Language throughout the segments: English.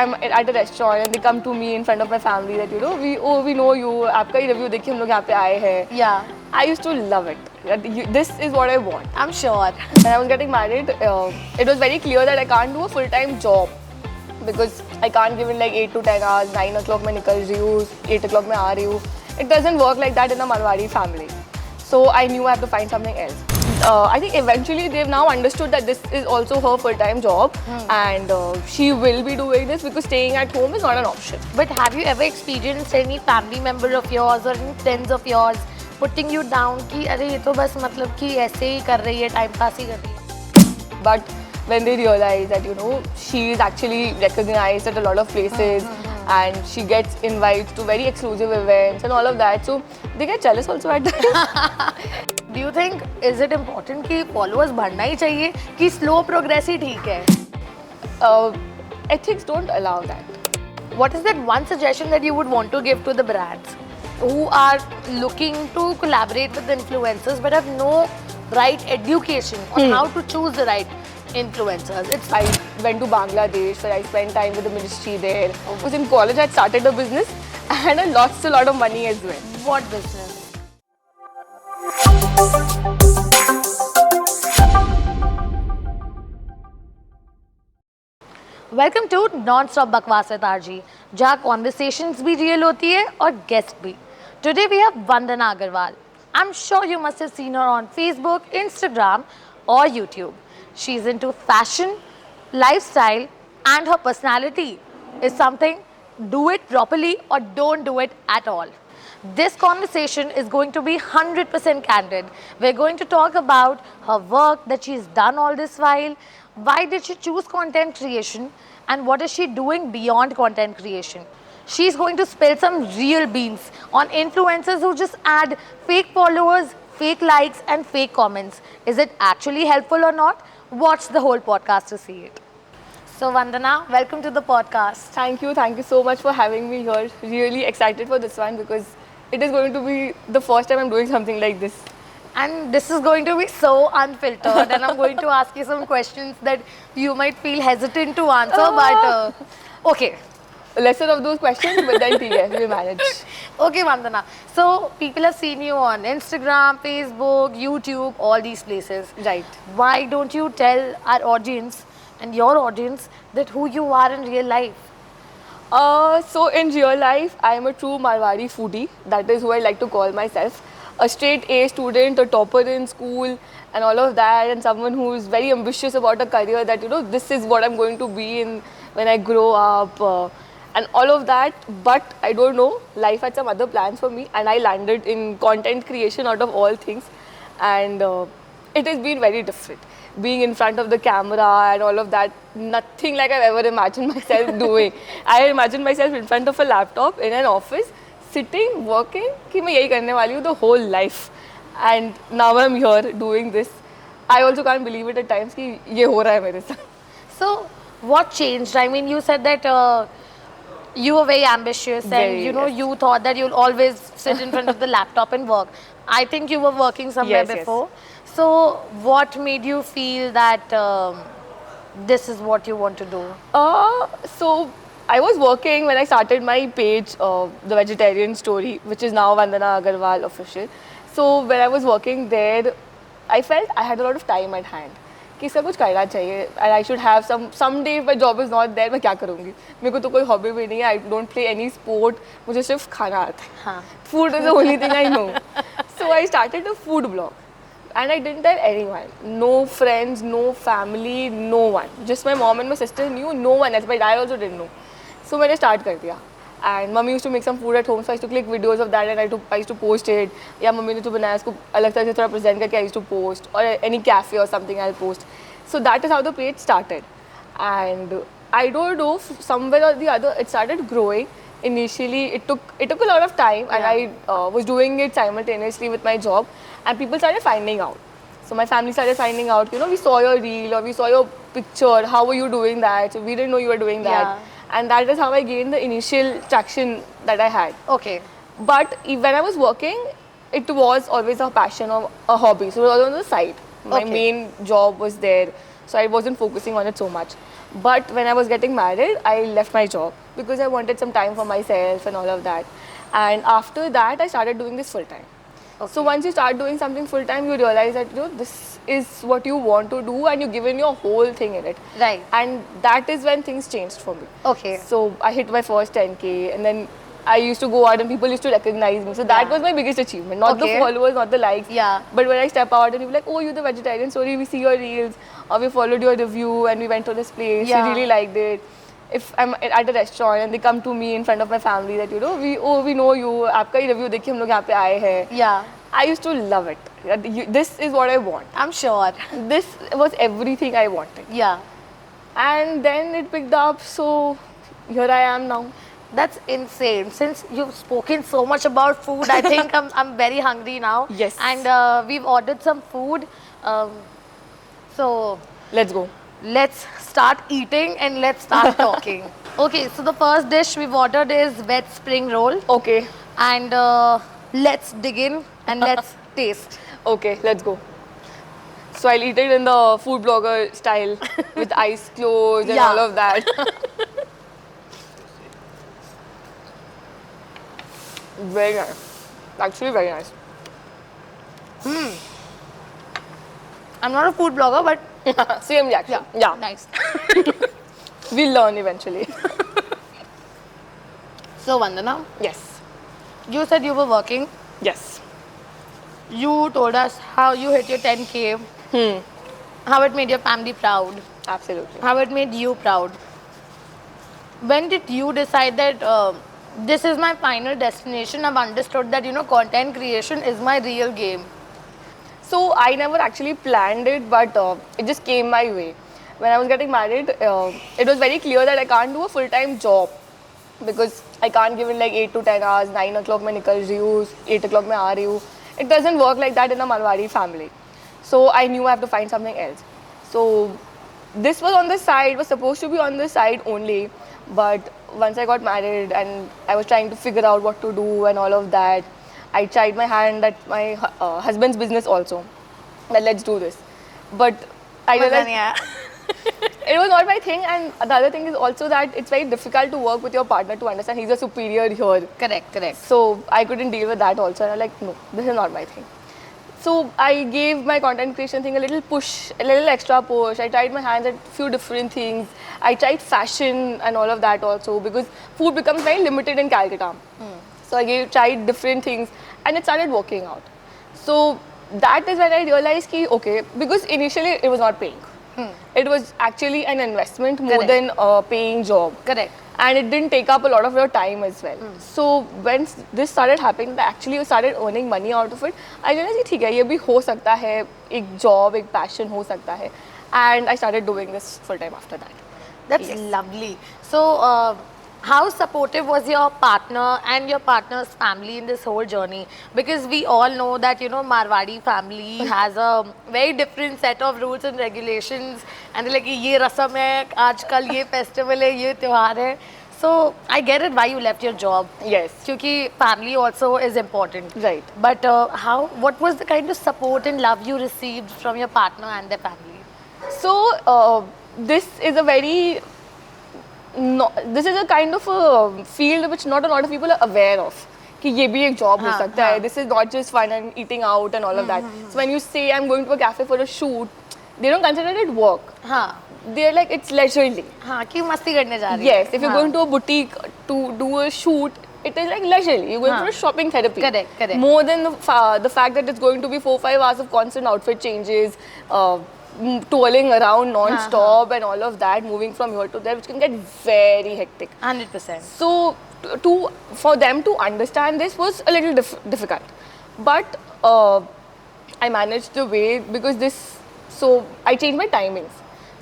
I'm at a restaurant and they come to me in front of my family that we know you, आपका ही review देख के हम लोग यहाँ पे आए हैं. Yeah, I used to love it. This is what I want. I'm sure. When I was getting married, it was very clear that I can't do a full-time job because I can't give it like 8 to 10 hours. 9 o'clock मैं निकल रही हूँ, 8 o'clock मैं आ रही हूँ. It doesn't work like that in a Marwari family. So I knew I have to find something else. I think eventually they've now understood that this is also her full-time job and she will be doing this because staying at home is not an option. But have you ever experienced any family member of yours or any friends of yours putting you down कि अरे ये तो बस मतलब कि ऐसे ही कर रही है, टाइम पास ही कर रही है? But when they realize that she is actually recognized at a lot of places and she gets invites to very exclusive events and all of that, so they get jealous also at that. Do you think is it important कि followers बढ़ना ही चाहिए कि slow progress ही ठीक है? Ethics don't allow that. What is that one suggestion that you would want to give to the brands who are looking to collaborate with influencers but have no right education on how to choose the right influencers? I went to Bangladesh where I spent time with the ministry there. I was in college, I had started a business and I lost a lot of money as well. What business? Welcome to non stop बकवास with RJ, जहाँ conversations भी real होती है और guest भी. Today we have Vandana Agarwal. I am sure you must have seen her on Facebook, Instagram और YouTube. She is into fashion, lifestyle and her personality is something. Do it properly or don't do it at all. This conversation is going to be 100% candid. We're going to talk about her work that she's done all this while, why did she choose content creation, and what is she doing beyond content creation. She's going to spill some real beans on influencers who just add fake followers, fake likes and fake comments. Is it actually helpful or not? Watch the whole podcast to see it. So Vandana, welcome to the podcast. Thank you so much for having me here. Really excited for this one because it is going to be the first time I'm doing something like this. And this is going to be so unfiltered and I'm going to ask you some questions that you might feel hesitant to answer, but okay. Lesser of those questions, but then we manage. Okay, Vandana. So people have seen you on Instagram, Facebook, YouTube, all these places. Right. Why don't you tell our audience and your audience that who you are in real life? So in real life, I am a true Marwari foodie. That is who I like to call myself. A straight A student, a topper in school and all of that, and someone who is very ambitious about a career that, this is what I'm going to be in when I grow up and all of that. But I don't know, life had some other plans for me and I landed in content creation out of all things, and it has been very different. Being in front of the camera and all of that, nothing like I've ever imagined myself doing. I imagined myself in front of a laptop in an office, sitting, working, कि मैं यही करने वाली हूँ the whole life. And now I'm here doing this. I also can't believe it at times कि ये हो रहा है मेरे साथ. So what changed? I mean, you said that you were very ambitious and you thought that you'll always sit in front of the laptop and work. I think you were working somewhere before. So what made you feel that this is what you want to do? So I was working when I started my page, The Vegetarian Story, which is now Vandana Agarwal Official. So when I was working there, I felt I had a lot of time at hand. कि इसका कुछ करना चाहिए and I should have someday if my job is not there, मैं क्या करूँगी? मेरे को तो कोई hobby भी नहीं है. I don't play any sport. मुझे सिर्फ खाना आता है. हाँ. Food is the only thing I know. So I started a food blog. And I didn't tell anyone. No friends, no family, no one. Just my mom and my sister knew, no one else. My dad also didn't know. So I started कर दिया. And mummy used to make some food at home, so I used to click videos of that and I used to post it. या mummy ने जो बनाया उसको अलग तरह से थोड़ा present करके I used to post, or any cafe or something I'll post. So that is how the page started. And I don't know, somewhere or the other, it started growing. Initially, it took a lot of time, and I was doing it simultaneously with my job, and people started finding out. So my family started finding out, we saw your reel or we saw your picture, how were you doing that? So we didn't know you were doing that. Yeah. And that is how I gained the initial traction that I had. Okay. But when I was working, it was always a passion or a hobby. So it was on the side. My main job was there, so I wasn't focusing on it so much. But when I was getting married, I left my job because I wanted some time for myself and all of that. And after that, I started doing this full time. So once you start doing something full time, you realize that this is what you want to do, and you give in your whole thing in it. Right. And that is when things changed for me. Okay. So I hit my first 10K, and then I used to go out and people used to recognize me. So that Yeah. was my biggest achievement. Not the Okay. followers, not the likes. Yeah. But when I step out and people like, oh, you're the vegetarian story, we see your reels, or we followed your review and we went to this place, Yeah. we really liked it. If I'm at a restaurant and they come to me in front of my family that we know you, आपका ही review देख के हम लोग यहाँ पे आए हैं. Yeah. I used to love it. This is what I want. I'm sure. This was everything I wanted. Yeah. And then it picked up, so here I am now. That's insane. Since you've spoken so much about food, I think I'm very hungry now. Yes. And we've ordered some food. So Let's go. let's start eating and let's start talking. Okay, so the first dish we've ordered is veg spring roll. Okay. And let's dig in and let's taste. Okay, let's go. So I'll eat it in the food blogger style with eyes closed and Yeah. all of that. Very nice. Actually, very nice. I'm not a food blogger, but Same reaction. Yeah. nice. We'll learn eventually. So Vandana, Yes. you said you were working. Yes. You told us how you hit your 10K, how it made your family proud, Absolutely. how it made you proud. When did you decide that this is my final destination? I've understood that, content creation is my real game. So I never actually planned it, but it just came my way. When I was getting married, it was very clear that I can't do a full-time job because I can't give it like 8 to 10 hours. 9 o'clock मैं निकल रही हूँ, 8 o'clock मैं आ रही हूँ. It doesn't work like that in a Marwari family. So I knew I have to find something else. So this was on the side, was supposed to be on the side only, but once I got married and I was trying to figure out what to do and all of that, I tried my hand at my husband's business also. That let's do this. But I realized it was not my thing, and the other thing is also that it's very difficult to work with your partner to understand he's a superior here. Correct. So I couldn't deal with that also, and I'm like, no, this is not my thing. So I gave my content creation thing a little push, a little extra push. I tried my hands at few different things. I tried fashion and all of that also because food becomes very limited in Calcutta. So I tried different things and it started working out. So that is when I realized ki, okay, because initially it was not paying. It was actually an investment more Correct. than a paying job. Correct. And it didn't take up a lot of your time as well. So when this started happening, that actually I started earning money out of it. I realized ठीक है ये भी हो सकता है, एक job, एक passion हो सकता है. And I started doing this full time after that. That's Yes. lovely. So, how supportive was your partner and your partner's family in this whole journey? Because we all know that, Marwadi family has a very different set of rules and regulations. And they're like, ये रस्म है, आजकल ये festival है, ये त्योहार है. So, I get it why you left your job. Yes. Because family also is important. Right. But what was the kind of support and love you received from your partner and their family? So this is a very this is a kind of a field which not a lot of people are aware of. कि ये भी एक job हो सकता है. This is not just fun and eating out and all of that. So when you say I'm going to a cafe for a shoot, they don't consider it work. हाँ. They're like it's leisurely. हाँ, क्यों मस्ती करने जा रही है? Yes, if you're going to a boutique to do a shoot, it is like leisurely. You're going for a shopping therapy. Correct. More than the fact that it's going to be 4-5 hours of constant outfit changes, twirling around non-stop and all of that, moving from here to there, which can get very hectic. 100%. So for them to understand this was a little difficult. But I managed the way because so I changed my timings.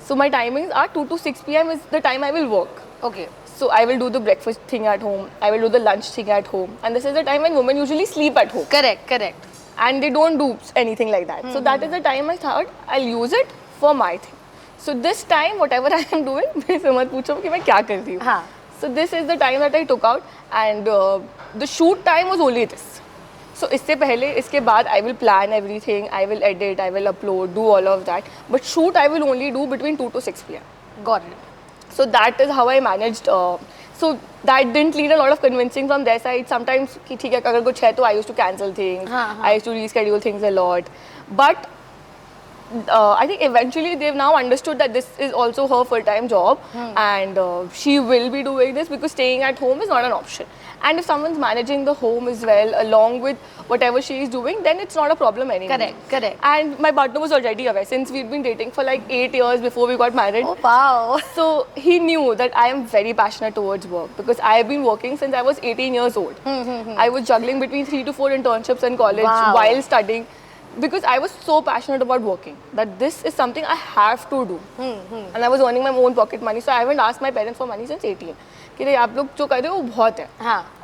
So my timings are 2 to 6 p.m. is the time I will work. Okay. So I will do the breakfast thing at home. I will do the lunch thing at home. And this is the time when women usually sleep at home. Correct. And they don't do anything like that. So that is the time I thought I'll use it for my thing. So this time, whatever I am doing, मेरे मत पूछो कि मैं क्या कर रही हूँ. हाँ. So this is the time that I took out, and the shoot time was only this. So इससे पहले, इसके बाद I will plan everything, I will edit, I will upload, do all of that. But shoot I will only do between 2 to 6 p.m. Got it. So that is how I managed. So that didn't need a lot of convincing from their side. Sometimes कि ठीक है अगर कुछ है तो I used to cancel things. I used to reschedule things a lot. But I think eventually they've now understood that this is also her full-time job, and she will be doing this because staying at home is not an option. And if someone's managing the home as well along with whatever she is doing, then it's not a problem anymore. Correct. And my partner was already aware since we'd been dating for like 8 years before we got married. Oh wow. So he knew that I am very passionate towards work because I have been working since I was 18 years old. I was juggling between 3 to 4 internships in college while studying because I was so passionate about working that this is something I have to do. And I was earning my own pocket money, so I haven't asked my parents for money since 18. कि नहीं आप लोग जो कर रहे हो वो बहुत है.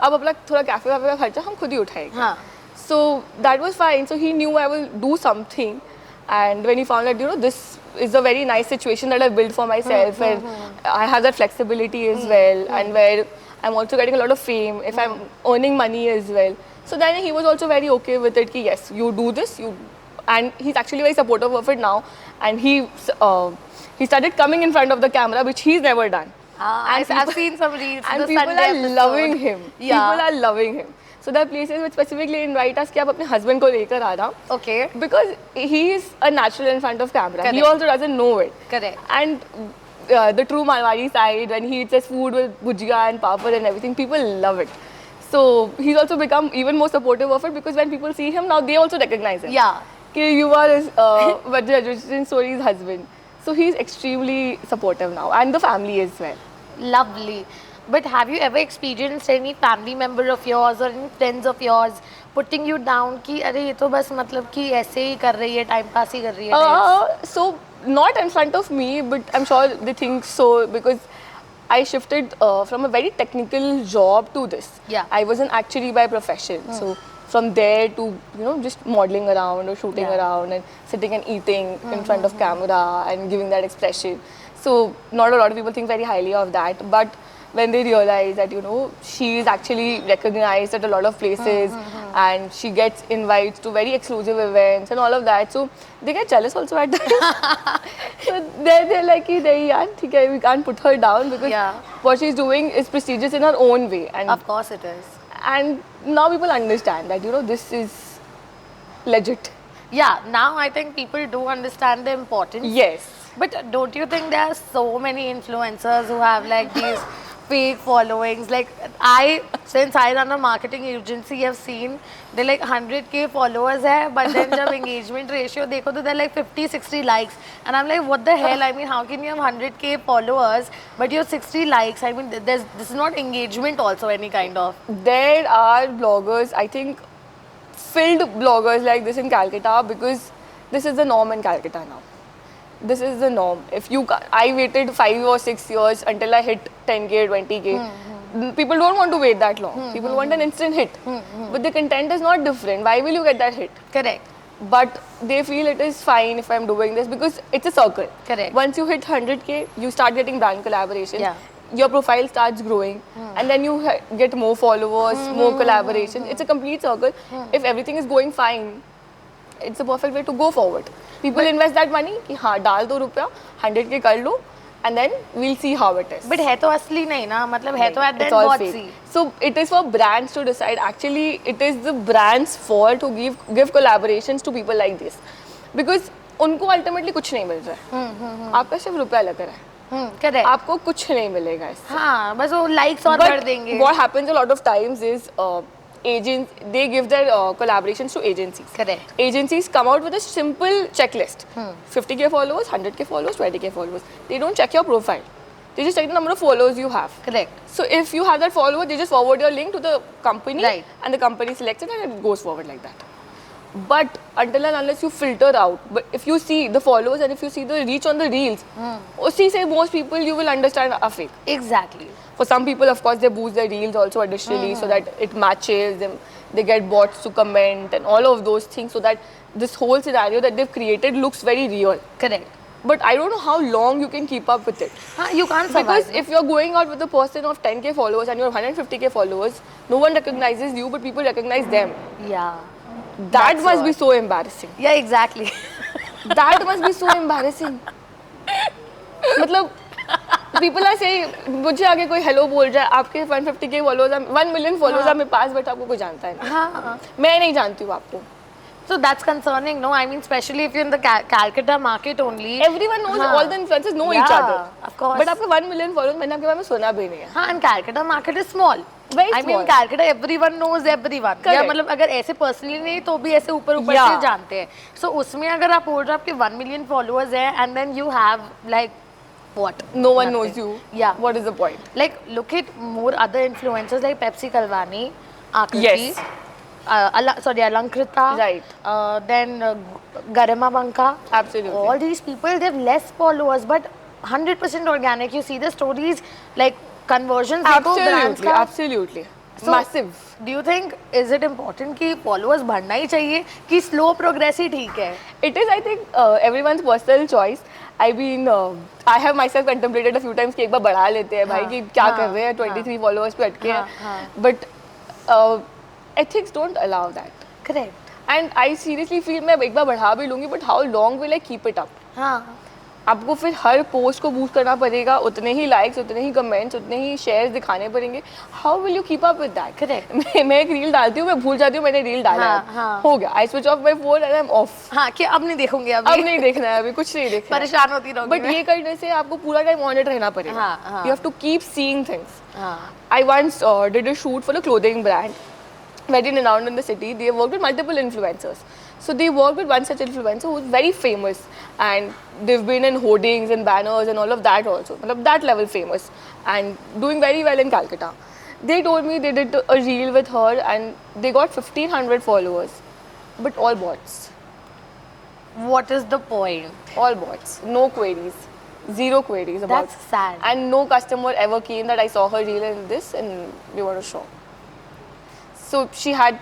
अब अपना थोड़ा कैफे वाफे का खर्चा हम खुद ही उठाएंगे. So that was fine. So he knew I will do something. And when he found that, this is a very nice situation that I've built for myself, and I have that flexibility as well, and where I'm also getting a lot of fame if I'm earning money as well. So then he was also very okay with it. Ki yes, you do this, and he's actually very supportive of it now. And he started coming in front of the camera, which he's never done. I've seen some reels. And people are loving him. People are loving him. So there are places which specifically invite us कि आप अपने husband को लेकर आना. Okay. Because he is a natural in front of camera. Correct. He also doesn't know it. Correct. And the true Marwari side, when he eats his food with bhujia and papad and everything, people love it. So he's also become even more supportive of it because when people see him now, they also recognize him. Yeah. कि you are his Vajrayajyasrin Story's husband. So he's extremely supportive now, and the family as well. Lovely. But have you ever experienced any family member of yours or any friends of yours putting you down कि अरे ये तो बस मतलब कि ऐसे ही कर रही है, टाइम पास ही कर रही है? So not in front of me, but I'm sure they think so because I shifted from a very technical job to this. Yeah. I was an actuary by profession. So from there to just modeling around or shooting around and sitting and eating in front of camera and giving that expression. So not a lot of people think very highly of that, but when they realize that she is actually recognized at a lot of places and she gets invites to very exclusive events and all of that, so they get jealous also at times. So they're like nahi yaar theek hai, we can't put her down because what she's doing is prestigious in her own way, and of course it is. And now people understand that this is legit. Yeah, now I think people do understand the importance. Yes. But don't you think there are so many influencers who have like these fake followings? Like since I run a marketing agency, I've seen they're like 100k followers hai, but then jab engagement ratio dekho to they're like 50-60 likes, and I'm like, what the hell? I mean, how can you have 100k followers but you have 60 likes? I mean, this is not engagement also any kind of. There are bloggers, I think filled bloggers like this in Calcutta because this is the norm in Calcutta now. This is the norm. I waited 5 or 6 years until I hit 10k, 20k. People don't want to wait that long. People want an instant hit. But the content is not different. Why will you get that hit? Correct. But they feel it is fine if I'm doing this because it's a circle. Correct. Once you hit 100k, you start getting brand collaborations. Yeah. Your profile starts growing, and then you get more followers, more collaboration. It's a complete circle. If everything is going fine, it's a perfect way to go forward. People invest that money कि हाँ डाल दो रुपया 100k कर लो, and then we'll see how it is. But है तो असली नहीं ना, मतलब है तो at the end all बहुत fake. C. So it is for brands to decide. Actually, it is the brands' fault to give collaborations to people like this, because उनको ultimately कुछ नहीं मिल रहा है. आपका सिर्फ रुपया लग रहा है. Correct. आपको कुछ नहीं मिलेगा इससे. हाँ, बस वो likes और कर देंगे. What happens a lot of times is agents, they give their collaborations to agencies. Correct. Agencies come out with a simple checklist. 50k followers, 100k followers, 20k followers. They don't check your profile. They just check the number of followers you have. Correct. So if you have that follower, they just forward your link to the company, right, and the company selects it and it goes forward like that. But until and unless you filter out, but if you see the followers and if you see the reach on the reels, usi se most people you will understand are fake. Exactly. For some people, of course, they boost their reels also additionally so that it matches them. They get bots to comment and all of those things so that this whole scenario that they've created looks very real. Correct. But I don't know how long you can keep up with it. You can't survive. Because if you're going out with a person of 10k followers and you have 150k followers, no one recognizes you, but people recognize them. Yeah. That must be so embarrassing. Yeah, exactly. That must be so embarrassing. मतलब People are saying मुझे आगे कोई hello बोल रहा है, आपके 150K followers, 1 million followers है मेरे पास, बट आपको कोई जानता है नहीं. हाँ. मैं नहीं जानती हूँ आपको. So that's concerning, no? I mean, especially if you're in the Calcutta market only. Everyone knows, हाँ. all the influencers know each Yeah, other. of course. But आपके 1 मिलियन फॉलोअर्स मैंने आपके बारे में सुना भी नहीं है. हाँ, and Calcutta market is small. Very I mean, small. Calcutta everyone knows everyone. Correct. या मतलब अगर ऐसे personally नहीं तो भी ऐसे ऊपर ऊपर Yeah. से जानते हैं. So उसमें अगर आप बोल रहे हो आपके 1 million followers हैं and then you have like what? No one Nothing. knows you. Yeah. What is the point? Like look at more other influencers like Pepsi Kalvani, Akriti. Yes. Alankrita. Right. Then Garima Banka. Absolutely. All these people, they have less followers, but 100% organic. You see the stories, like conversions. देखो brands Absolutely. का. Absolutely. So, Massive. Do you think is it important कि followers बढ़ना ही चाहिए कि slow progress ही ठीक है? It is, I think, everyone's personal choice. I mean, I have myself contemplated a few times कि एक बार बढ़ा लेते हैं भाई, कि क्या कर रहे हैं, 23 followers पे अटके हैं. But ethics don't allow that. Correct. And I seriously feel मैं एक बार बढ़ा भी लूँगी, but how long will I keep it up? हाँ. आपको फिर हर पोस्ट को बूस्ट करना पड़ेगा, उतने ही लाइक्स, उतने ही कमेंट्स, उतने ही शेयर्स दिखाने पड़ेंगे. How will you keep up with that? Correct. मैं एक रील डालती हूँ, मैं भूल जाती हूँ मैंने रील डाला है. हाँ. हो गया, I switch off my phone and I am of. हाँ कि अब नहीं देखूंगी अब नहीं देखना है, अभी कुछ नहीं देखना है. परेशान होती रहूंगी बट ये करने से आपको पूरा टाइम ऑन इट रहना पड़ेगा. हाँ. You have to keep seeing things. हाँ. I once did a shoot for a clothing brand, very renowned in the city. They worked with multiple influencers. So they worked with one such influencer who's very famous, and they've been in hoardings and banners and all of that also. Matlab that level famous and doing very well in Calcutta. They told me they did a reel with her and they got 1,500 followers, but all bots. What is the point? All bots. No queries. Zero queries about. That's sad. And no customer ever came that I saw her reel in this and we want to shop. So she had,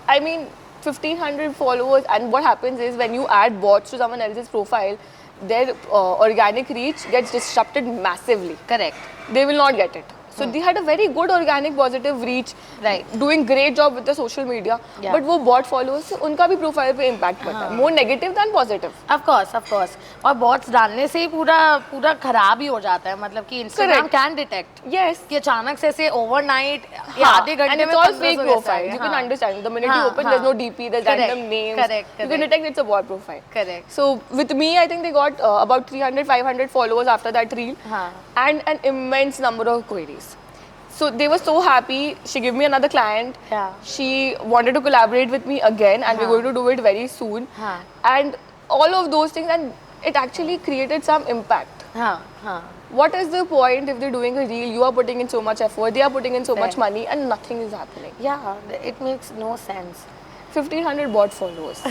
I mean, 1,500 followers, and what happens is when you add bots to someone else's profile, their organic reach gets disrupted massively. Correct. They will not get it. So they had a very good organic positive reach, Right. doing great job with the social media. Yeah. But वो bot followers से उनका भी profile पे impact पड़ता है. More negative than positive. Of course, of course. और bots डालने से ही पूरा खराब ही हो जाता है. मतलब कि Instagram Correct. can detect Yes. कि अचानक से ऐसे overnight या हाँ, आधे घंटे and it's में all 1500 fake कैसे आ profiles. गए. You can हाँ. understand. The minute हाँ, you open, हाँ. there's no DP, there's Correct, random names. correct, You can correct. detect it's a bot profile. Correct. So with me, I think they got about 300, 500 followers after that reel, हाँ. and an immense number of queries. So they were so happy. She gave me another client. Yeah. She wanted to collaborate with me again, and we're हाँ. going to do it very soon. हाँ. And all of those things, and it actually created some impact. हाँ, हाँ. What is the point if they're doing a reel? You are putting in so much effort, they are putting in so much Right. money, and nothing is happening. Yeah, it makes no sense. 1,500 bot followers.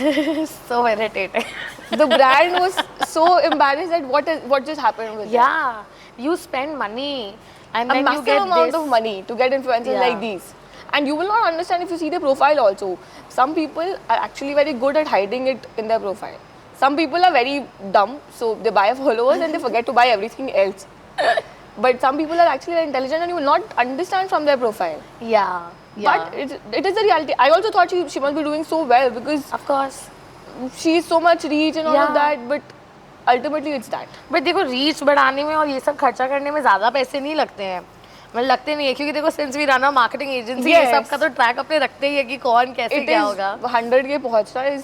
So irritating. The brand was so embarrassed that what just happened with it. Yeah, you spend money and A then you massive get amount this. of money to get influencers Yeah. like these. And you will not understand if you see their profile also. Some people are actually very good at hiding it in their profile. Some people are very dumb, so they buy followers and they forget to buy everything else. But some people are actually very intelligent and you will not understand from their profile. Yeah, yeah. But it is the reality. I also thought she must be doing so well because of course. she has so much reach and all of Yeah. that, but ultimately it's that. But देखो reach बढ़ाने में और ये सब खर्चा करने में ज़्यादा पैसे नहीं लगते हैं. मतलब लगते नहीं है क्योंकि देखो since we run a marketing agency ये Yes. सब का तो ट्रैक अपने रखते ही है कि कौन कैसे It क्या is होगा. 100K पहुंचना is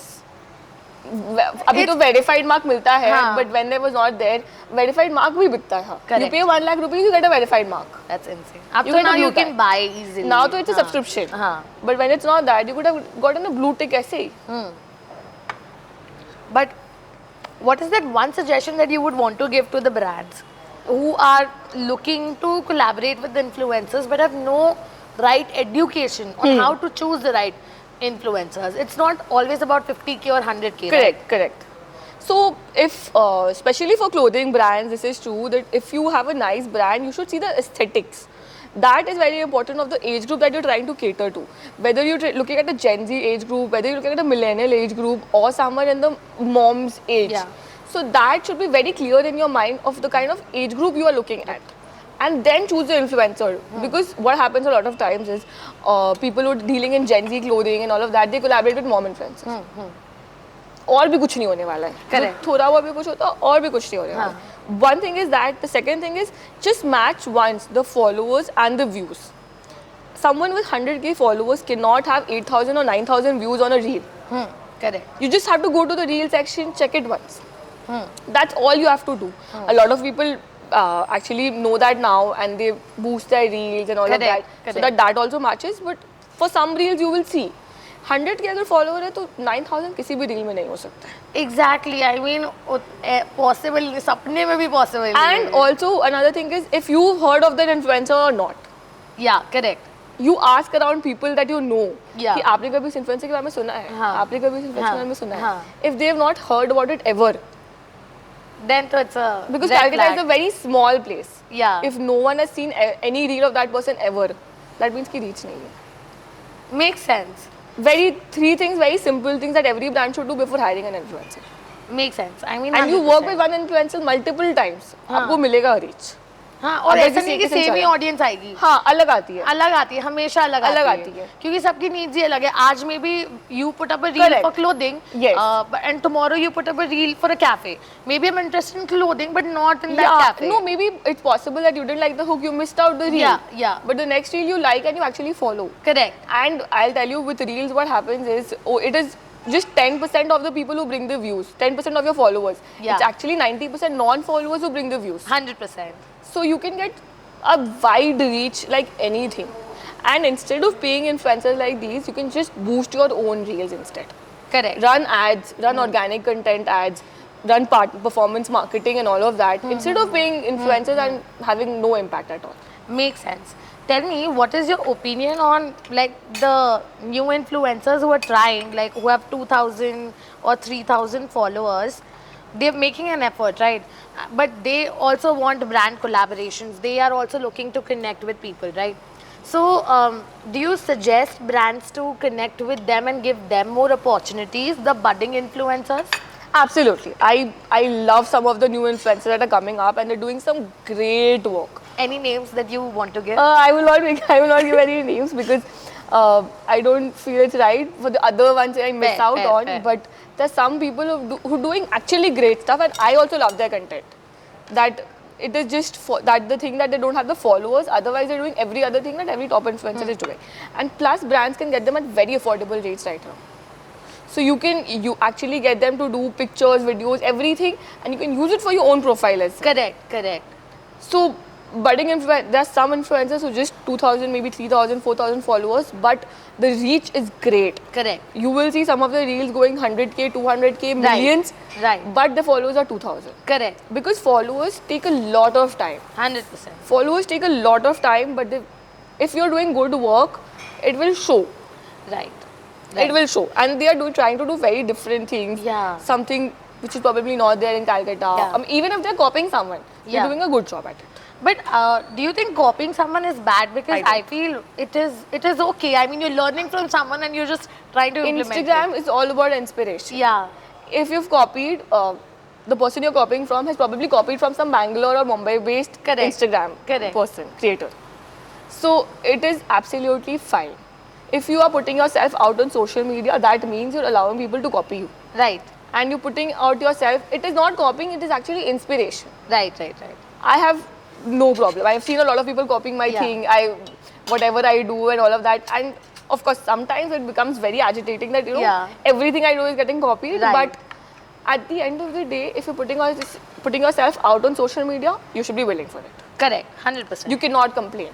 अभी तो वेरीफाइड मार्क मिलता है, हाँ. But when there was not their verified mark भी बिकता है. Correct. You pay 1 lakh rupees, you get a verified mark. That's insane. अब You तो get a now you blue can tag. buy easily. Now तो it's a हाँ. subscription. हाँ. But when it's not that, you could have gotten a blue tick ऐसे ही. But what is that one suggestion that you would want to give to the brands who are looking to collaborate with influencers but have no right education on how to choose the right influencers? It's not always about 50K or 100K. Correct, correct. So if, especially for clothing brands, this is true that if you have a nice brand, you should see the aesthetics. That is very important of the age group that you're trying to cater to. Whether you're looking at a Gen Z age group, whether you're looking at a millennial age group or someone in the mom's age. Yeah. So that should be very clear in your mind of the kind of age group you are looking at. And then choose the influencer. Because what happens a lot of times is people who are dealing in Gen Z clothing and all of that, they collaborate with mom influencers. और भी कुछ नहीं होने वाला है. Correct. थोड़ा बहुत भी कुछ होता और भी कुछ नहीं होने वाला. one thing is that. The second thing is just match once the followers and the views. Someone with 100k followers cannot have 8,000 or 9,000 views on a reel. Correct. You just have to go to the reel section, check it once. That's all you have to do. A lot of people actually know that now, and they boost their reels and all of that, so that also matches. But for some reels you will see 100k अगर follower है तो 9,000 किसी भी reel में नहीं हो सकता है. Exactly. I mean, possible सपने में भी possible. And also another thing is, if you heard of that influencer or not. Yeah, correct. You ask around people that you know. Yeah. कि आपने कभी इस influencer के बारे में सुना है? हाँ. आपने कभी इस influencer के बारे में सुना है? हाँ. If they have not heard about it ever. Then तो it's a Because red Calcutta flag. is a very small place. Yeah. If no one has seen any reel of that person ever, that means कि reach नहीं है. Makes sense. Three things, very simple things that every brand should do before hiring an influencer. Makes sense. I mean, And you work with one influencer multiple times, आपको मिलेगा reach. हाँ, और अगर ऐसा किसी नहीं कि एक किस्म सेम ही चला। ऑडियंस आएगी. हाँ, अलग आती है. अलग आती है, हमेशा अलग आती है क्योंकि सबकी नीड्स ही अलग है. आज में भी you put up a reel Correct. for clothing, Yes. and tomorrow you put up a reel for a cafe. Maybe I'm interested in clothing but not in that cafe. No, maybe it's possible that you didn't like the hook, you missed out the reel. Yeah. But the next reel you like and you actually follow. Correct. And I'll tell you, with reels what happens is, it is just 10% of the people who bring the views, 10% of your followers. Yeah. It's actually 90% non-followers who bring the views. 100%. So you can get a wide reach like anything. And instead of paying influencers like these, you can just boost your own reels instead. Correct. Run ads, run organic content ads, run performance marketing and all of that, instead of paying influencers and having no impact at all. Makes sense. Tell me, what is your opinion on like the new influencers who are trying, like who have 2,000 or 3,000 followers? They're making an effort, right? But they also want brand collaborations. They are also looking to connect with people, right? So, do you suggest brands to connect with them and give them more opportunities, the budding influencers? Absolutely. I love some of the new influencers that are coming up, and they're doing some great work. Any names that you want to give? I will not give any names because I don't feel it's right. For the other ones I miss out on. Fair. But there's some people who are doing actually great stuff, and I also love their content. That it is just that the thing that they don't have the followers. Otherwise, they're doing every other thing that every top influencer is doing. And plus, brands can get them at very affordable rates right now. So you actually get them to do pictures, videos, everything, and you can use it for your own profile as well. Correct. So budding there are some influencers who just 2,000, maybe 3,000, 4,000 followers, but the reach is great. Correct. You will see some of the reels going 100k, 200k, millions, Right. but the followers are 2,000. Correct. Because followers take a lot of time. 100%. Followers take a lot of time, but if you're doing good work, it will show. Right. It will show. And they are trying to do very different things. Yeah. Something which is probably not there in Calcutta. Yeah. Even if they're copying someone, they're doing a good job at it. But do you think copying someone is bad? Because I feel it is okay. I mean, you're learning from someone and you're just trying to implement Instagram it. is all about inspiration. Yeah. If you've copied, the person you're copying from has probably copied from some Bangalore or Mumbai-based Instagram person, creator. So it is absolutely fine. If you are putting yourself out on social media, that means you're allowing people to copy you. Right. And you're putting out yourself, it is not copying, it is actually inspiration. Right. I have no problem. I have seen a lot of people copying my thing, whatever I do and all of that. And of course, sometimes it becomes very agitating that, everything I do is getting copied. Right. But at the end of the day, if you're putting yourself out on social media, you should be willing for it. Correct. 100%. You cannot complain.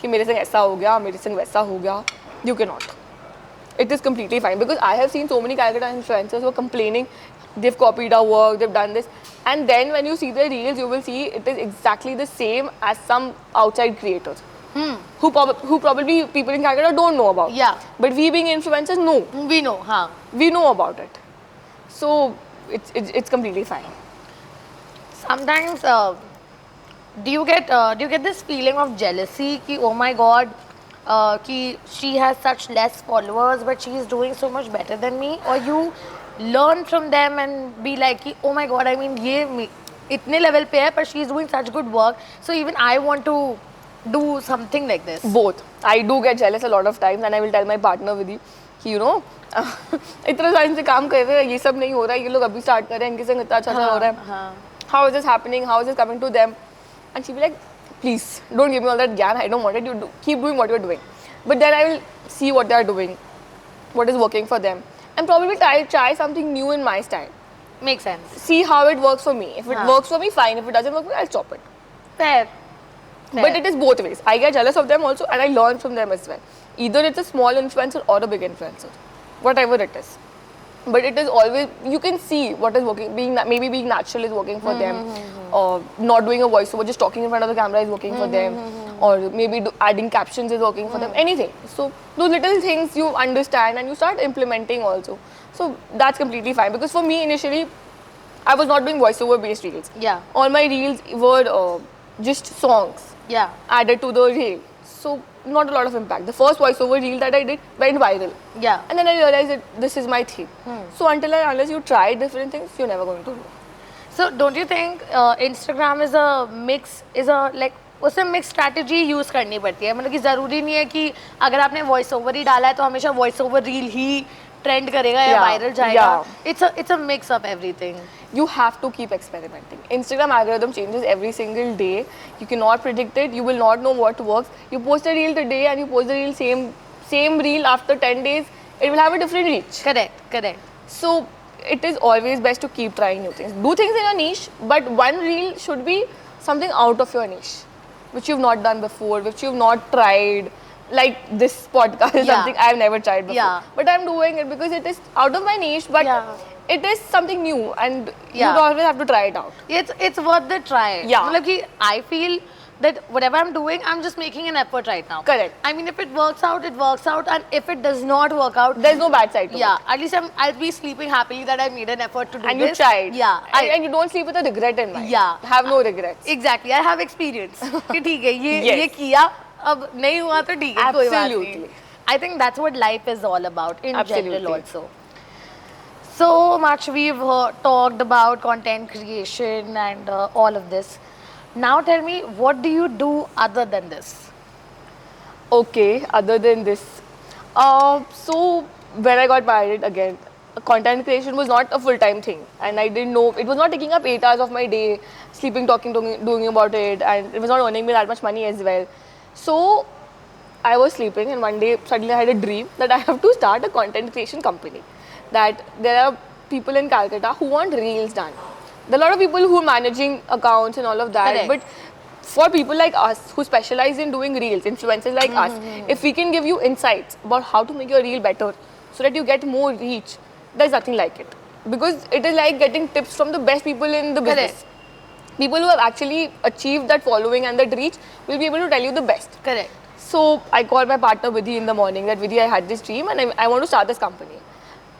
कि मेरे संग ऐसा हो गया, मेरे संग वैसा हो गया. You cannot. It is completely fine because I have seen so many Calcutta influencers who are complaining. They've copied our work, they've done this. And then when you see their reels, you will see it is exactly the same as some outside creators. Who probably people in Calcutta don't know about. Yeah. But we being influencers, know. We know, huh? We know about it. So it's completely fine. Sometimes, do you get this feeling of jealousy? Ki, oh my God, ki she has such less followers, but she is doing so much better than me. Or you learn from them and be like, ki, oh my God, I mean, ye itne level pe hai, but she is doing such good work. So even I want to do something like this. Both. I do get jealous a lot of times, and I will tell my partner Vidhi, कि इतना साल से काम कर रहे हैं, ये सब नहीं हो रहा है, ये लोग अभी स्टार्ट कर रहे हैं, इनके संग इतना अच्छा हो रहा है. how is this happening, how is this coming to them, and she'll be like, please don't give me all that gyan, I don't want it, keep doing what you're doing. But then I will see what they're doing, what is working for them, and probably try something new in my style. Makes sense. See how it works for me. If it works for me, fine. If it doesn't work for me, I'll stop it. Fair. But it is both ways. I get jealous of them also, and I learn from them as well. Either it's a small influencer or a big influencer, whatever it is. But it is always, you can see what is working. Maybe being natural is working for them, or not doing a voiceover, just talking in front of the camera is working for them, or maybe adding captions is working for them. Anything. So those little things you understand and you start implementing also. So that's completely fine, because for me initially, I was not doing voiceover based reels. Yeah. All my reels were just songs Yeah. added to the reel. So not a lot of impact. The first voiceover reel that I did went viral. Yeah. And then I realized that this is my theme. So unless you try different things, you're never going to do. So don't you think Instagram is a mix, like उसमें mix strategy use करनी पड़ती है, मतलब कि जरूरी नहीं है कि अगर आपने वॉइस ओवर ही डाला है तो हमेशा वॉइस ओवर रील ही ट्रेंड करेगा या वायरल जाएगा. It's a mix of everything. You have to keep experimenting. Instagram algorithm changes every single day. You cannot predict it. You will not know what works. You post a reel today and you post the reel same reel after 10 days, it will have a different reach. Correct. So it is always best to keep trying new things. Do things in your niche, but one reel should be something out of your niche, which you've not done before, which you've not tried. Like this podcast is something I've never tried before. Yeah. But I'm doing it because it is out of my niche, but it is something new and you always have to try it out. It's worth the try. Yeah. मतलब कि I feel that whatever I'm doing, I'm just making an effort right now. Correct. I mean, if it works out, it works out, and if it does not work out, there's no bad side to it. At least I'll be sleeping happily that I made an effort to do and this. you tried. Yeah. And you don't sleep with a regret in mind. Yeah. Have no regrets. Exactly. I have experience. कि ठीक है, ये किया, अब नहीं हुआ तो ठीक है, कोई बात नहीं. I think that's what life is all about in general also. So much we've talked about content creation and all of this. Now tell me, what do you do other than this? Okay, other than this. So when I got married again, content creation was not a full-time thing, and I didn't know, it was not taking up 8 hours of my day, sleeping, talking, doing about it, and it was not earning me that much money as well. So I was sleeping and one day suddenly I had a dream that I have to start a content creation company. That there are people in Calcutta who want reels done. There are a lot of people who are managing accounts and all of that. Correct. But for people like us who specialize in doing reels, influencers like us, if we can give you insights about how to make your reel better so that you get more reach, there's nothing like it. Because it is like getting tips from the best people in the business. People who have actually achieved that following and that reach will be able to tell you the best. Correct. So I called my partner Vidhi in the morning that Vidhi, I had this dream and I want to start this company.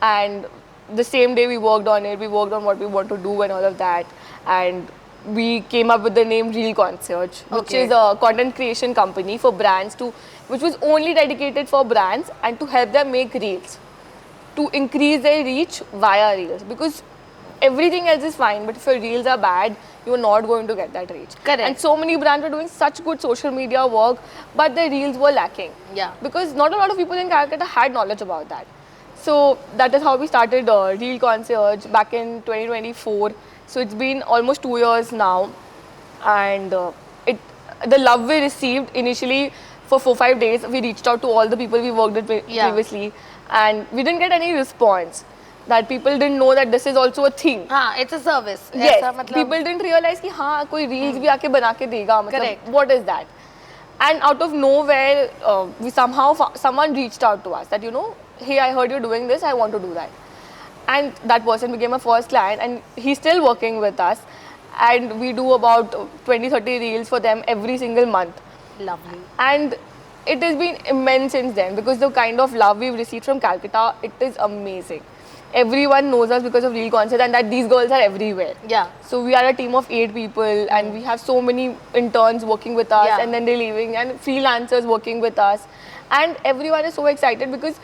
And the same day we worked on it, we worked on what we want to do and all of that. And we came up with the name Reel Concierge, which is a content creation company for brands which was only dedicated for brands and to help them make reels, to increase their reach via reels. Because everything else is fine, but if your reels are bad, you're not going to get that reach. Correct. And so many brands are doing such good social media work, but their reels were lacking. Yeah. Because not a lot of people in Calcutta had knowledge about that. So that is how we started Reel Concierge back in 2024. So it's been almost 2 years now, and the love we received initially for 4-5 days, we reached out to all the people we worked with previously, and we didn't get any response. That people didn't know that this is also a thing. It's a service. Yes, people didn't realize कि हाँ कोई reels भी आके बना के देगा, मतलब what is that? And out of nowhere, someone reached out to us that, you know, hey, I heard you're doing this, I want to do that. And that person became a first client, and he's still working with us. And we do about 20-30 reels for them every single month. Lovely. And it has been immense since then, because the kind of love we've received from Calcutta, it is amazing. Everyone knows us because of Reel Concierge, and that these girls are everywhere. Yeah. So we are a team of 8 people, and we have so many interns working with us, and then they're leaving, and freelancers working with us. And everyone is so excited because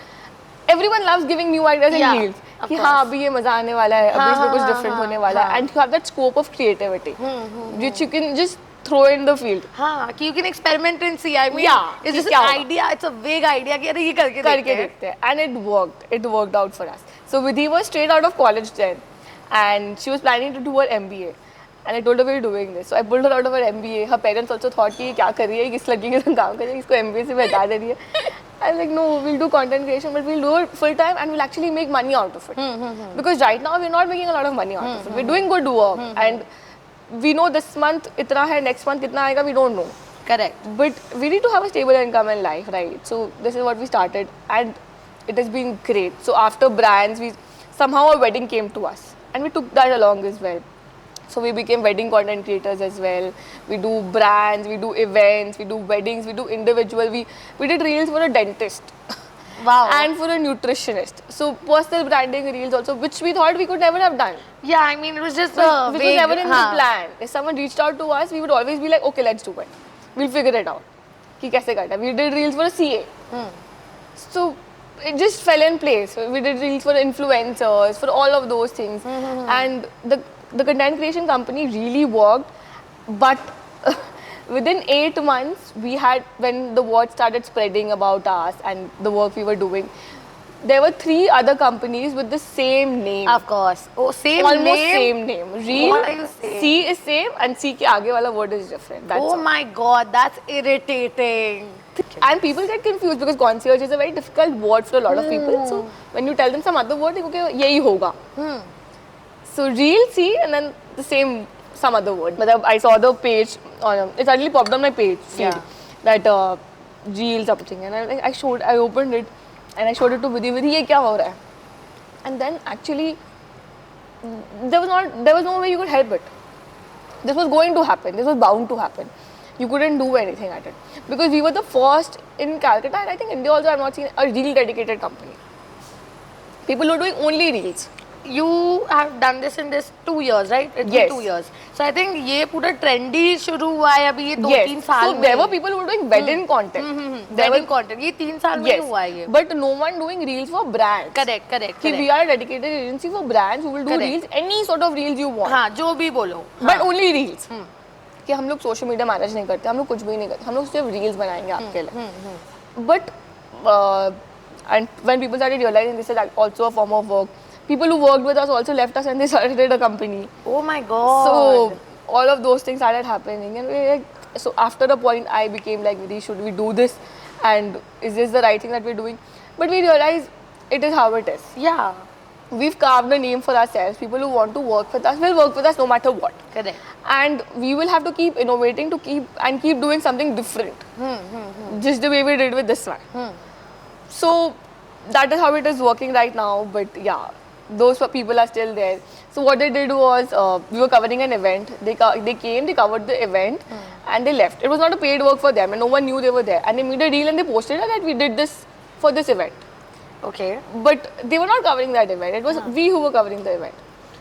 everyone loves giving new ideas in reels. कि हाँ अभी ये मजा आने वाला है, अभी इसमें कुछ different होने वाला है, and you have that scope of creativity, which you can just throw in the field. हाँ, कि you can experiment and see. I mean, it's just an idea, it's a vague idea कि अरे ये करके देखते हैं. And it worked out for us. So Vidhi was straight out of college then, and she was planning to do her MBA. And I told her we're doing this. So I pulled her out of her MBA. Her parents also thought कि ये क्या कर रही है, किस लड़की के साथ काम कर रही है, इसको MBA से बता दे रही है. I was like, no, we'll do content creation, but we'll do it full time and we'll actually make money out of it. Because right now we're not making a lot of money out of it. We're doing good work and we know this month itna hai, next month kitna aayega, we don't know. Correct. But we need to have a stable income in life, right? So this is what we started and it has been great. So after brands, somehow a wedding came to us and we took that along as well. So we became wedding content creators as well. We do brands, we do events, we do weddings, we do individual. We did reels for a dentist. Wow. And for a nutritionist. So personal branding reels also, which we thought we could never have done. Yeah, I mean, it was just Which vague. was never in the plan. If someone reached out to us, we would always be like, okay, let's do it. We'll figure it out. कि कैसे करना. We did reels for a CA. So it just fell in place. We did reels for influencers, for all of those things. And the content creation company really worked. But within 8 months, when the word started spreading about us and the work we were doing, there were 3 other companies with the same name. Of course. Oh, same Almost name? same name. Reel, What are you saying? C is same and C के आगे वाला word is different. That's Oh all. my god, that's irritating. And people get confused because concierge is a very difficult word for a lot of people. So when you tell them some other word, they go, okay, यही होगा. So reel C and then the same some other word. But I saw the page on it suddenly popped on my page feed that reel something, and I opened it and I showed it to Vidhi. Vidhi, ये क्या हो रहा है? And then actually there was no way you could help it. This was going to happen. This was bound to happen. You couldn't do anything at it because we were the first in Calcutta, and I think India also. I've not seen a reel dedicated company. People were doing only reels. You have done this in this 2 years, right? It's been Yes. 2 years. So I think ये पूरा trendy शुरू हुआ है अभी ये 2-3 साल So में. there were people who were doing wedding content. There Wedding were content ये 3 साल में ही yes, हुआ है ये. but no one doing reels for brands. Correct. See, we are a dedicated agency for brands who will do Correct. reels, any sort of reels you want. हाँ, जो भी बोलो. But only reels. कि हम लोग सोशल मीडिया मैनेज नहीं करते, हम लोग कुछ भी नहीं करते, हम लोग सिर्फ रील्स बनाएंगे आपके लिए. But and when people started realizing this is also a form of work, people who worked with us also left us and they started a company. Oh my god. So all of those things started happening, and we like, so after a point I became like, Vidhi, should we do this? And is this the right thing that we're doing? But we realized it is how it is. Yeah. We've carved a name for ourselves. People who want to work with us will work with us no matter what. Correct. And we will have to keep innovating to keep doing something different. Just the way we did with this one. So that is how it is working right now. But yeah, those people are still there. So what they did was we were covering an event. They came, they covered the event, and they left. It was not a paid work for them, and no one knew they were there. And they made a reel and they posted it that we did this for this event. Okay. But they were not covering that event. It was we who were covering the event.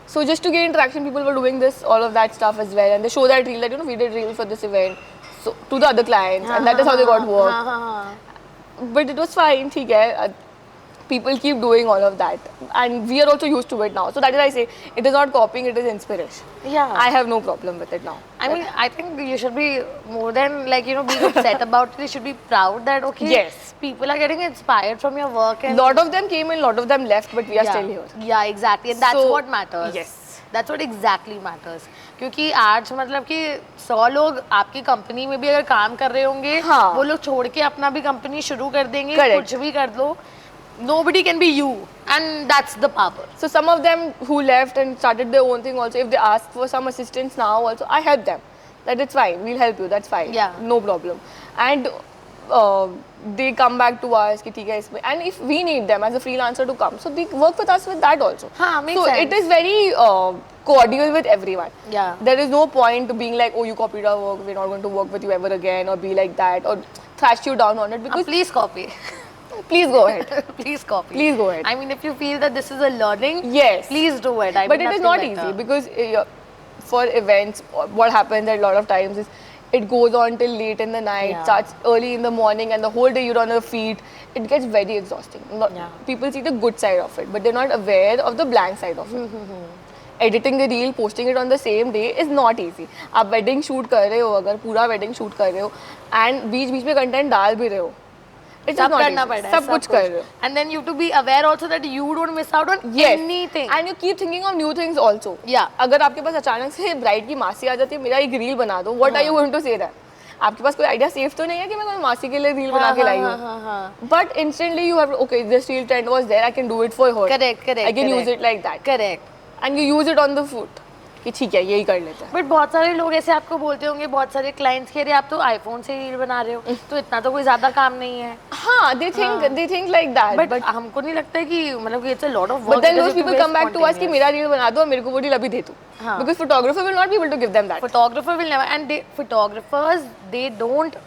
So just to get interaction, people were doing this, all of that stuff as well, and they show that reel that we did reel for this event, so to the other clients, and that is how they got work. But it was fine, ठीक है. People keep doing all of that, and we are also used to it now. So that is why I say it is not copying; it is inspiration. Yeah. I have no problem with it now. I mean, I think you should be more than being upset about it. You should be proud that Yes. people are getting inspired from your work. And Lot of them came in, lot of them left, but we are still here. Yeah, exactly. And that's So, what matters. yes. That's what exactly matters. क्योंकि आज मतलब कि 100 लोग आपकी company में भी अगर काम कर रहे होंगे, हाँ. वो लोग छोड़ के अपना भी कंपनी शुरू कर देंगे, Correct. कुछ भी कर लो. Nobody can be you, and that's the power. So some of them who left and started their own thing also, if they ask for some assistance now also, I help them. That it's fine, we'll help you, that's fine. Yeah. No problem. And they come back to us, कि ठीक है इसमें, and if we need them as a freelancer to come, so they work with us with that also. हाँ, makes so sense. it is very cordial with everyone. Yeah. There is no point being like, oh, you copied our work, we're not going to work with you ever again, or be like that, or thrash you down on it, because Please copy. please go ahead. Please copy. Please go ahead. I mean, if you feel that this is a learning, Yes. please do it. I But mean, it is nothing not better. easy because for events, what happens a lot of times is it goes on till late in the night, Yeah. starts early in the morning, and the whole day you're on your feet. It gets very exhausting. Yeah. People see the good side of it, but they're not aware of the blank side of it. Editing the reel, posting it on the same day is not easy. आप wedding shoot कर रहे हो, अगर पूरा wedding shoot कर रहे हो, and बीच बीच में content डाल भी रहे हो, It is सब not करना easy. पड़ रहा है, सब कुछ कर रहे हो. And then you have to be aware also that you don't miss out on Yes. anything. And you keep thinking of new things also. Yeah. अगर आपके पास अचानक से ब्राइड की मासी आ जाती है, मेरा एक रील बना दो, what are you going to say that? आपके पास कोई आइडिया सेफ तो नहीं है कि मैं कोई मासी के लिए रील बना के लाई हूँ. But instantly you have, okay, this reel trend was there, I can do it for her. Correct, correct. I can correct. use it like that. Correct. And you use it on the foot. कि ठीक है यही कर लेते हैं. But बहुत सारे लोग ऐसे आपको बोलते होंगे, बहुत सारे क्लाइंट्स कह रहे आप तो आईफोन से रील बना रहे हो, तो इतना तो कोई ज्यादा काम नहीं है. हाँ, they think like that. But हमको नहीं लगता है कि मतलब it's a lot of But then those people come back to us कि मेरा रील बना दो और मेरे को वो रील अभी दे दो. Because photographer will not be able to give them that. Photographer will never, and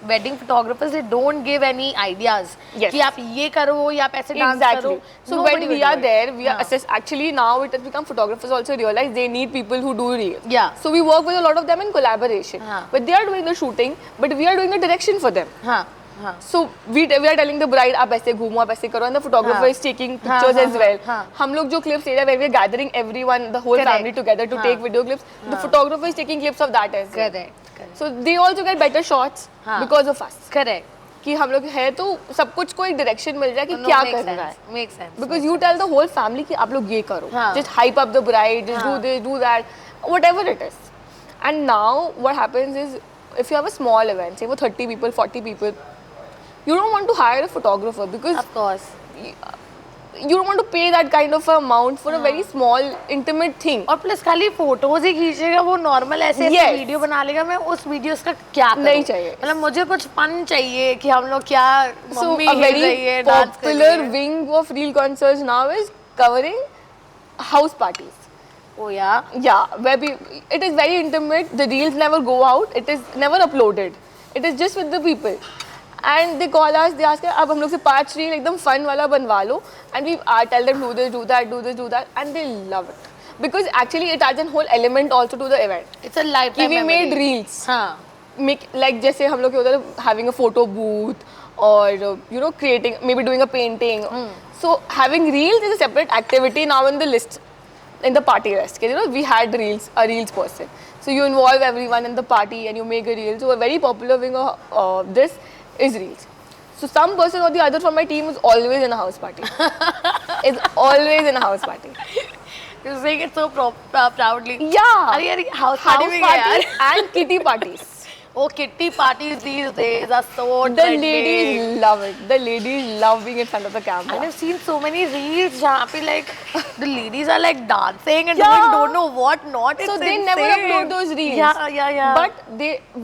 wedding photographers, they don't give any ideas. Yes. कि आप ये करो या आप ऐसे डांस करो. Exactly. So when we are there, we are assess. Actually now it has become photographers also realize they need people who do reels. Yeah. So we work with a lot of them in collaboration. But they are doing the shooting, but we are doing the direction for them. हाँ हाँ. So we are telling the bride आप ऐसे घूमो आप ऐसे करो and the photographer is taking pictures as well. हम लोग जो clips ले रहे हैं where we are gathering everyone, the whole family together to take video clips. The photographer is taking clips of that as well. Correct. So they also get better shots because of us. Correct. कि हम लोग है तो सब कुछ को एक direction मिल रहा है कि क्या करना है. Makes sense. Because you tell the whole family कि आप लोग ये करो. Just hype up the bride, just do this, do that, whatever it is. And now what happens is if you have a small event, say for 30 people, 40 people, you don't want to hire a photographer because Of course. you don't want to pay that kind of amount for a very small, intimate thing. और plus खाली photos ही खींचेगा, वो normal ऐसे Yes. Video बना लेगा. मैं उस videos का क्या करूं? नहीं चाहिए. मतलब मुझे कुछ फन चाहिए कि हम लोग क्या So मम्मी a हिल रही very है, डांस कर popular रही है. wing of reel concerts now is covering house parties. Oh yeah. Yeah, where it is very intimate. The reels never go out. It is never uploaded. It is just with the people. And they call us. They ask us, अब हम लोग से 5 reel एकदम fun वाला बनवा लो. And we tell them do this, do that, do this, do that, and they love it because actually it adds a whole element also to the event. It's a lifetime कि we memory. made reels. हाँ. Make like जैसे हम लोग के उधर having a photo booth or you know creating maybe doing a painting. So having reels is a separate activity now in the list. In the party list, you know, we had a reels person. So you involve everyone in the party and you make a reel. So a very popular wing of this is reels. So some person or the other from my team is always in a house party. Is always in a house party. You're saying it so proudly. Yeah. अरे यार house House party में गया यार. parties and kitty parties. Oh, kitty parties these days are so The trending. ladies love it. The ladies love being in front of the camera. And I've seen so many reels जहाँ पे like the ladies are like dancing and Yeah. doing don't know what not. So It's they never insane. upload those reels. Yeah. But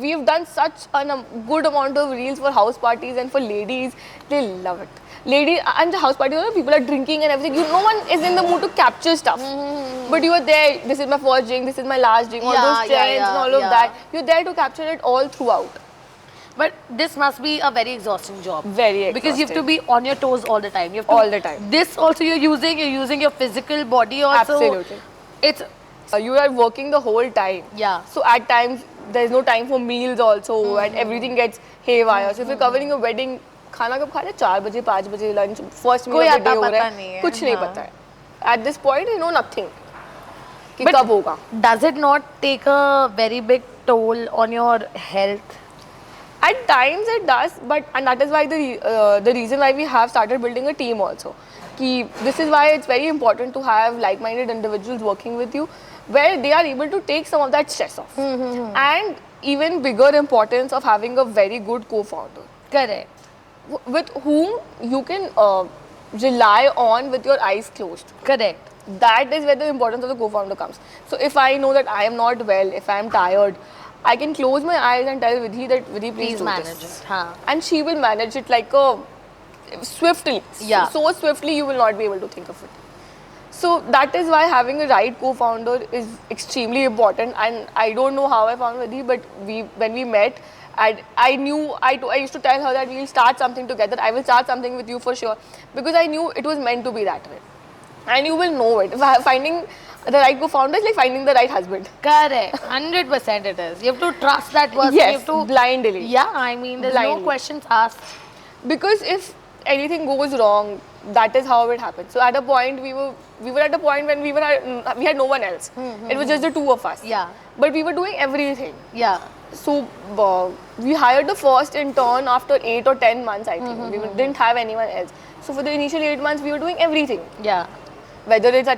we've done such a good amount of reels for house parties and for ladies. They love it. Ladies and the house parties, you know, people are drinking and everything. No one is in the mood to capture stuff. But you are there. This is my first drink. This is my last drink. All those trends and all of that. You're there to capture it all throughout. But this must be a very exhausting job. Very exhausting. Because you have to be on your toes all the time. You have to, All the time. This also you're using your physical body also. Absolutely. It's You are working the whole time. Yeah. So at times there's no time for meals also, and everything gets haywire. So if you're covering a wedding, खाना कब खा रहे हैं? 4 बजे 5 बजे lunch, first meal of the day हो रहा है, कुछ नहीं पता है. At this point you know nothing. कि But कब होगा? does it not take a very big toll on your health? At times it does, but and that is why the reason why we have started building a team also. कि this is why it's very important to have like-minded individuals working with you, where they are able to take some of that stress off. And even bigger importance of having a very good co-founder Correct. with whom you can rely on with your eyes closed. Correct. That is where the importance of the co-founder comes. So if I know that I am not well, if I am tired, I can close my eyes and tell Vidhi that Vidhi, please do manage this. it. हाँ. And she will manage it like a swiftly. Yeah. So swiftly you will not be able to think of it. So that is why having a right co-founder is extremely important. And I don't know how I found Vidhi, but when we met, I knew, I used to tell her that we'll start something together. I will start something with you for sure. Because I knew it was meant to be that way. And you will know it. Finding the right co-founder is like finding the right husband. Correct. 100% it is. You have to trust that person. Yes, You have to, blindly. yeah, I mean, there's no Blindly. questions asked. Because if anything goes wrong, that is how it happened. So at a point we were at a point when we had no one else. It was just the two of us. Yeah. But we were doing everything. Yeah. So we hired the first intern after 8 or 10 months, I think. We didn't have anyone else. So for the initial 8 months, we were doing everything. Yeah. Whether it's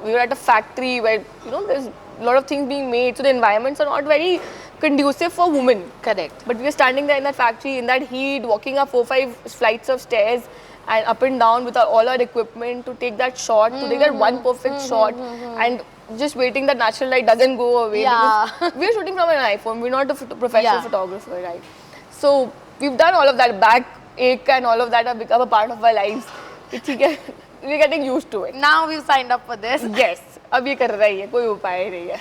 we were at a factory where, there's a lot of things being made. So the environments are not very conducive for women. Correct. But we were standing there in that factory, in that heat, walking up 4-5 flights of stairs and up and down with all our equipment to take that shot, to take that one perfect shot, and just waiting that natural light doesn't go away. Yeah. Because we're shooting from an iPhone, we're not a professional Yeah. photographer, right? So we've done all of that. Back ache and all of that have become a part of our lives. We're getting used to it. Now we've signed up for this. Yes, अब ये कर रही है, कोई उपाय नहीं है.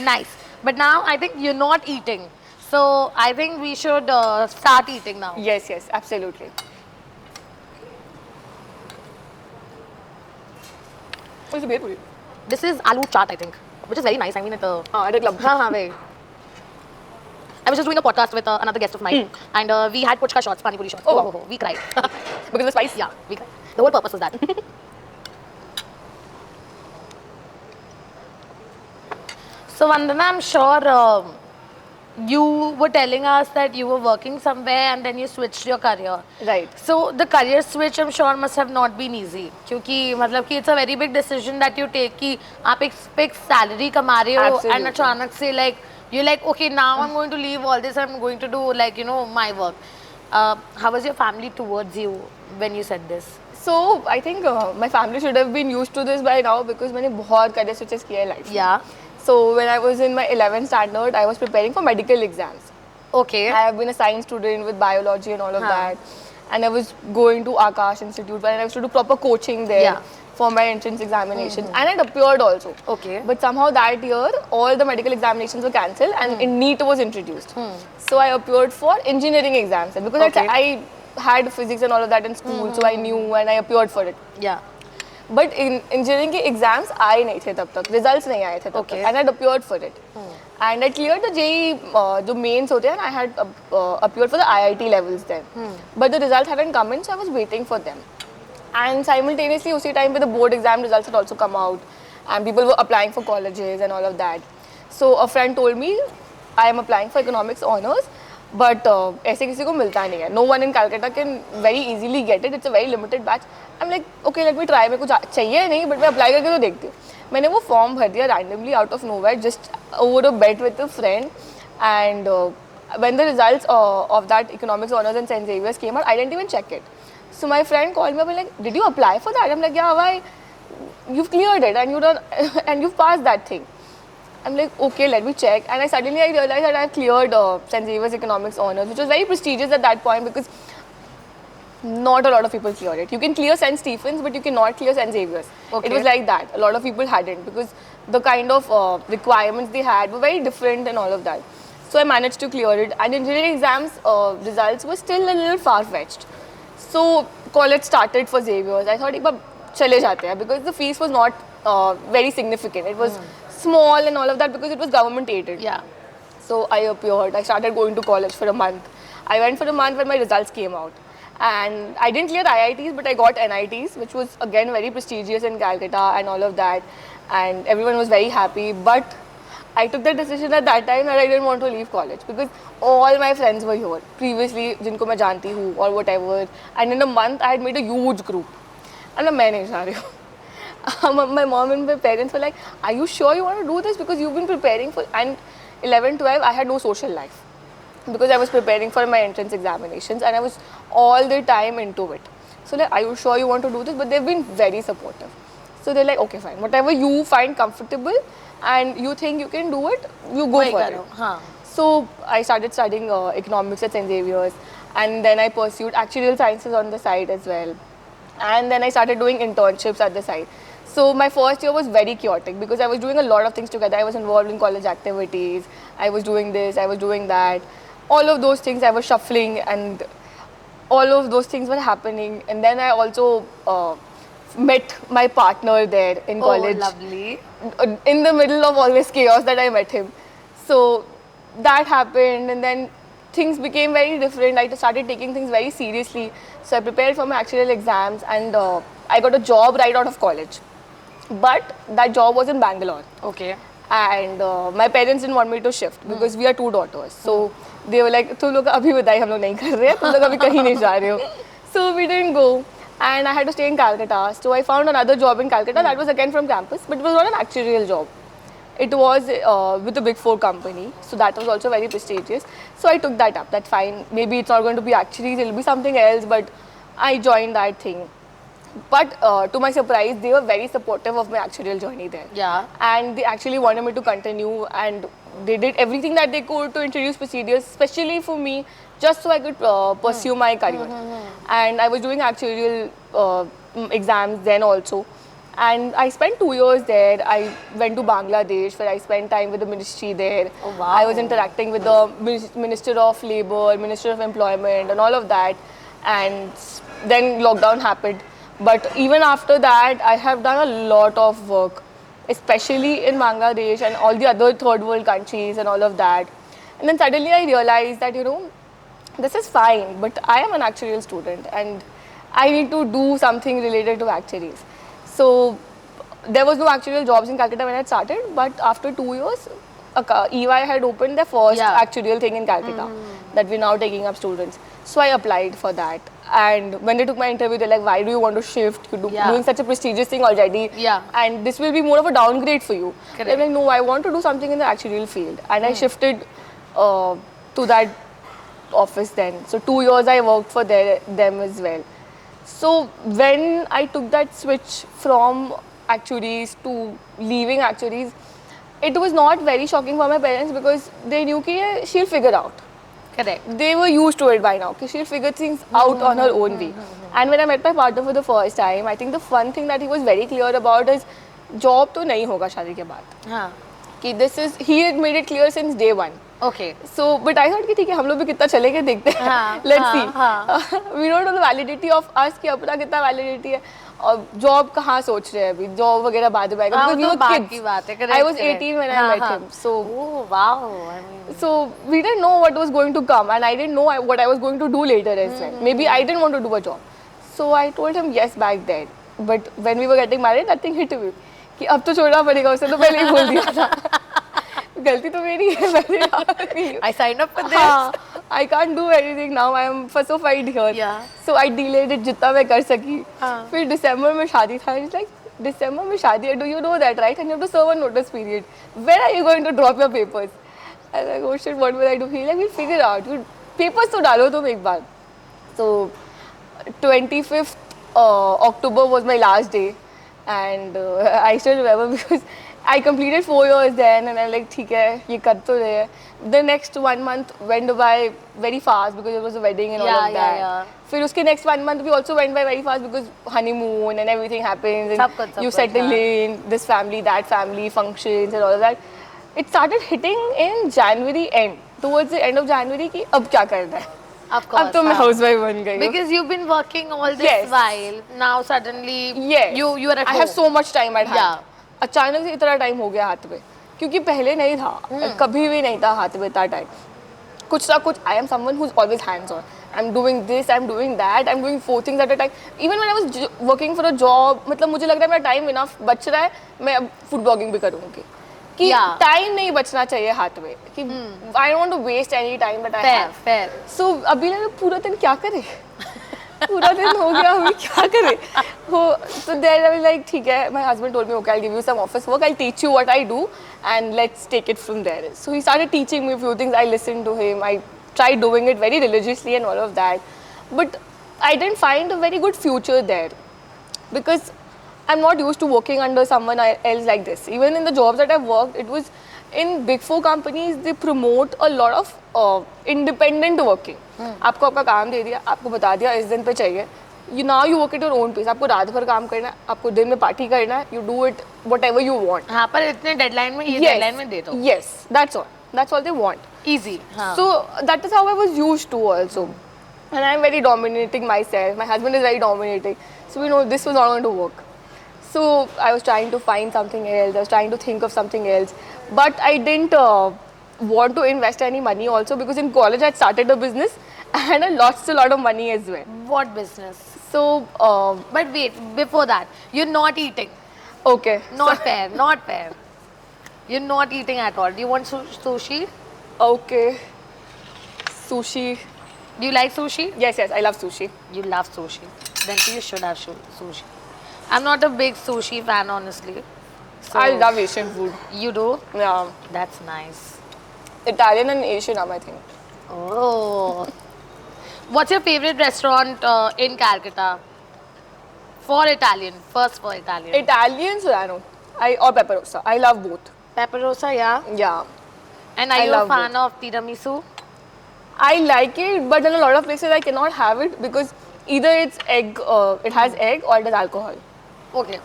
Nice. But now I think you're not eating. So I think we should start eating now. Yes, absolutely. What's the beer? This is aloo chaat, I think, which is very nice. I mean, At a club. very. I was just doing a podcast with another guest of mine, and we had puchka shots, pani puri shots. Oh, wow. We cried. Because of the spice? Yeah, we cried. The whole purpose was that. So Vandana, I'm sure you were telling us that you were working somewhere and then you switched your career. Right. So the career switch, I'm sure, must have not been easy. क्योंकि मतलब कि it's a very big decision that you take कि आप एक fixed salary कमा रहे हो and Absolutely. अचानक से like you're like, okay, now I'm going to leave all this, I'm going to do like, my work. How was your family towards you when you said this? So I think my family should have been used to this by now because मैंने बहुत career switches किए हैं life में. Yeah. So when I was in my 11th standard, I was preparing for medical exams. Okay. I have been a science student with biology and all of Huh. that. And I was going to Akash Institute and I used to do proper coaching there Yeah. for my entrance examinations. And it appeared also. Okay. But somehow that year, all the medical examinations were cancelled and NEET was introduced. So I appeared for engineering exams because Okay. I had physics and all of that in school, so I knew and I appeared for it. Yeah. But in engineering के exams आए नहीं थे तब तक, results नहीं आए थे तब Okay. तक, and I had appeared for it. And I cleared the JEE, जो mains होते हैं, and I had appeared for the IIT levels then. But the results hadn't come in, so I was waiting for them. And simultaneously, उसी time पे the board exam results had also come out, and people were applying for colleges and all of that. So a friend told me, I am applying for economics honors, but ऐसे किसी को मिलता नहीं है. No one in Calcutta can very easily get it. It's a very limited batch. I'm like, okay, let me try. मेरे को चाहिए नहीं, but मैं apply करके तो देखती हूँ. मैंने वो form भर दिया randomly out of nowhere, just over a bet with a friend. And when the results of that economics honors in St. Xavier's came out, I didn't even check it. So my friend called me up and like, did you apply for that? I'm like, yeah, why? You've cleared it and you've passed that thing. I'm like, okay, let me check. And I realized that I cleared St. Xavier's economics honors, which was very prestigious at that point because not a lot of people cleared it. You can clear St. Stephen's, but you cannot clear St. Xavier's. Okay. It was like that. A lot of people hadn't because the kind of requirements they had were very different and all of that. So I managed to clear it. And engineering exams results were still a little far-fetched. So college started for Xavier's. I thought, एक बार चले जाते हैं because the fees was not very significant. It was small and all of that because it was government aided. Yeah. So I appeared. I started going to college for a month. I went for a month when my results came out. And I didn't clear IITs, but I got NITs, which was again very prestigious in Calcutta and all of that. And everyone was very happy. But I took the decision at that time that I didn't want to leave college because all my friends were here previously, जिनको मैं जानती हूँ or whatever. And in a month, I had made a huge group. And मैं नहीं जा रही हूँ. My mom and my parents were like, are you sure you want to do this? Because you've been preparing for, and 11, 12, I had no social life. Because I was preparing for my entrance examinations and I was all the time into it. So like, are you sure you want to do this? But they've been very supportive. So they're like, okay, fine. Whatever you find comfortable and you think you can do it, you go for it. Huh. So I started studying economics at St. Xavier's, and then I pursued actuarial sciences on the side as well. And then I started doing internships at the side. So my first year was very chaotic because I was doing a lot of things together. I was involved in college activities. I was doing this, I was doing that. All of those things I was shuffling and all of those things were happening. And then I also met my partner there in college. Oh, lovely. In the middle of all this chaos that I met him. So that happened, and then things became very different. I started taking things very seriously. So I prepared for my actuarial exams, and I got a job right out of college. But that job was in Bangalore. Okay. And my parents didn't want me to shift because we are two daughters. So they were like, तुम लोग अभी बताइए हम लोग नहीं कर रहे हैं, तुम लोग अभी कहीं नहीं जा रहे हो. So we didn't go, and I had to stay in Calcutta. So I found another job in Calcutta that was again from campus, but it was not an actuarial job. It was with a big four company, so that was also very prestigious. So I took that up. That's fine. Maybe it's not going to be actuaries, it'll be something else, but I joined that thing. But to my surprise, they were very supportive of my actuarial journey there. Yeah. And they actually wanted me to continue, and they did everything that they could to introduce procedures, especially for me, just so I could pursue my career. And I was doing actuarial exams then also. And I spent 2 years there. I went to Bangladesh, where I spent time with the ministry there. Oh, wow. I was interacting with the Minister of Labour, Minister of Employment, and all of that. And then lockdown happened. But even after that, I have done a lot of work, especially in Bangladesh and all the other third world countries and all of that. And then suddenly I realized that, this is fine, but I am an actuarial student and I need to do something related to actuaries. So there was no actuarial jobs in Calcutta when I started, but after 2 years, EY had opened their first actuarial thing in Calcutta that we're now taking up students. So I applied for that. And when they took my interview, they're like, why do you want to shift? You're doing such a prestigious thing already. Yeah. And this will be more of a downgrade for you. Correct. I'm like, no, I want to do something in the actuarial field. And I shifted to that office then. So 2 years I worked for them as well. So when I took that switch from actuaries to leaving actuaries, it was not very shocking for my parents because they knew that she'll figure out. Correct. They were used to it by now. She'll figure things out on her own way. And when I met my partner for the first time, I think the fun thing that he was very clear about is job तो नहीं होगा शादी के बाद. हाँ. कि this is, he had made it clear since day one. Okay. So, but I thought कि ठीक है हम लोग भी कितना चलेंगे देखते हैं. हाँ, Let's see. हाँ. We don't know the validity of us कि अपना कितना validity है. और जॉब कहाँ सोच रहे हैं अभी, जॉब वगैरह बाद में आएगा. Because we were kids. I was 18 when I met him. So, oh wow. I mean. So we didn't know what was going to come, and I didn't know what I was going to do later as well. Maybe I didn't want to do a job. So I told him yes back then. But when we were getting married, nothing hit me. कि अब तो छोड़ना पड़ेगा, उसने तो पहले ही बोल दिया था. गलती तो मेरी है. I signed up for this. I can't do anything now. I am firstsophied here. Yeah. So I delayed it जितना मैं कर सकी. हाँ. फिर दिसंबर में शादी था. It's like दिसंबर में शादी है. Do you know that, right? And you have to serve a notice period. When are you going to drop your papers? I was like, oh shit, what will I do? He's like, we'll figure out. You papers तो डालो तुम एक बार. So 25th October was my last day, and I still remember because I completed 4 years then, and I'm like, ठीक है, ये कर तो रहे हैं. The next 1 month went by very fast because it was a wedding and all of that. Yeah. फिर उसके next 1 month भी also went by very fast because honeymoon and everything happens, and सब कुछ, you settle in this family, that family, functions and all of that. It started hitting in January end, towards the end of January कि अब क्या करना है. Of course. अब तो मैं housewife बन गई हूँ. Because you've been working all this Yes. while. Now suddenly Yes. you are at I home. have so much time at hand. Yeah. अचानक से इतना टाइम हो गया हाथ में, क्योंकि पहले नहीं था. कभी भी नहीं था हाथ में इतना टाइम. कुछ ना कुछ. I am someone who's always hands on. I'm doing this, I'm doing that, I'm doing 4 things at a time. Even when I was working for a job, मतलब मुझे लग रहा है मेरा टाइम enough बच रहा है, मैं अब फूड ब्लॉगिंग भी करूँगी. कि टाइम नहीं बचना चाहिए हाथ में, कि I don't want to waste any time that I have. Fair. So अभी ना पूरा दिन क्या करे? पूरा दिन हो गया, अभी क्या करे? So then I was like, ठीक है. My husband told me, okay, I'll give you some office work. I'll teach you what I do, and let's take it from there. So he started teaching me a few things. I listened to him. I tried doing it very religiously and all of that, but I didn't find a very good future there because I'm not used to working under someone else like this. Even in the jobs that I've worked, it was in big 4 companies. They promote a lot of independent working. आपको आपका काम दे दिया, आपको बता दिया इस दिन पे चाहिए. Now you work at your own pace. आपको रात भर काम करना है, आपको दिन में पार्टी करना है. You do it whatever you want. हाँ, पर इतने डेडलाइन में ये डेडलाइन में दे दो. Yes, that's all. That's all they want. Easy. हाँ. So that is how I was used to also. And I'm very dominating myself. My husband is very dominating. So we know this was not going to work. So I was trying to find something else. I was trying to think of something else. But I didn't want to invest any money also, because in college I started a business and I lost a lot of money as well. What business? So, But wait, before that, you're not eating. okay. Not fair, not fair. You're not eating at all. Do you want sushi? Okay. Sushi. Do you like sushi? Yes, I love sushi. You love sushi. Then you should have sushi. I'm not a big sushi fan, honestly. So I love Asian food. You do? Yeah. That's nice. Italian and Asian are my thing. Oh. What's your favorite restaurant in Calcutta? For Italian. First for Italian. Italian Solano. Or Pepperosa. I love both. Pepperosa, yeah. Yeah. And are I you a love fan of tiramisu? I like it, but in a lot of places I cannot have it because either it's egg, it has egg, or it has alcohol. Okay.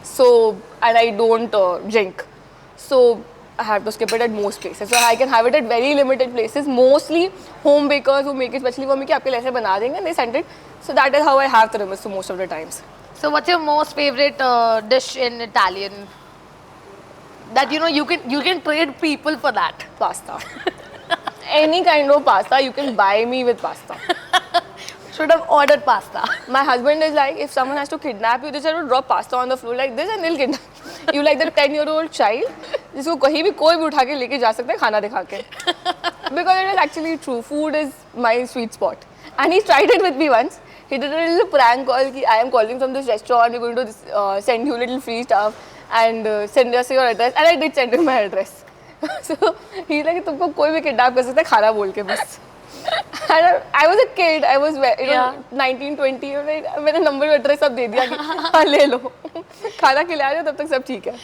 So, and I don't drink. So, I have to skip it at most places. So, I can have it at very limited places. Mostly home bakers who make it especially for me कि आपके लिए ऐसे बना देंगे and they send it. So, that is how I have tiramisu most of the times. So what's your most favorite dish in Italian? That you can trade people for that. Pasta. Any kind of pasta, you can buy me with pasta. Should have ordered pasta. My husband is like, if someone has to kidnap you, they just have to drop pasta on the floor like this and they'll kidnap you. Like that 10-year-old child, जिसको कहीं भी कोई भी उठा के लेके जा सकता है खाना दिखा के. Because it is actually true. Food is my sweet spot. And he tried it with me once. He did a little prank call कि I am calling from this restaurant, we're going to send you little free stuff and send us your address. And I did send him my address. So he's like, तुमको कोई भी kidnap कर सकता है खाना बोल के बस. And I was a kid, I was 19, 20, मैंने number address सब दे दिया कि हाँ ले लो. खाना खिला रहे हो तब तक सब ठीक है.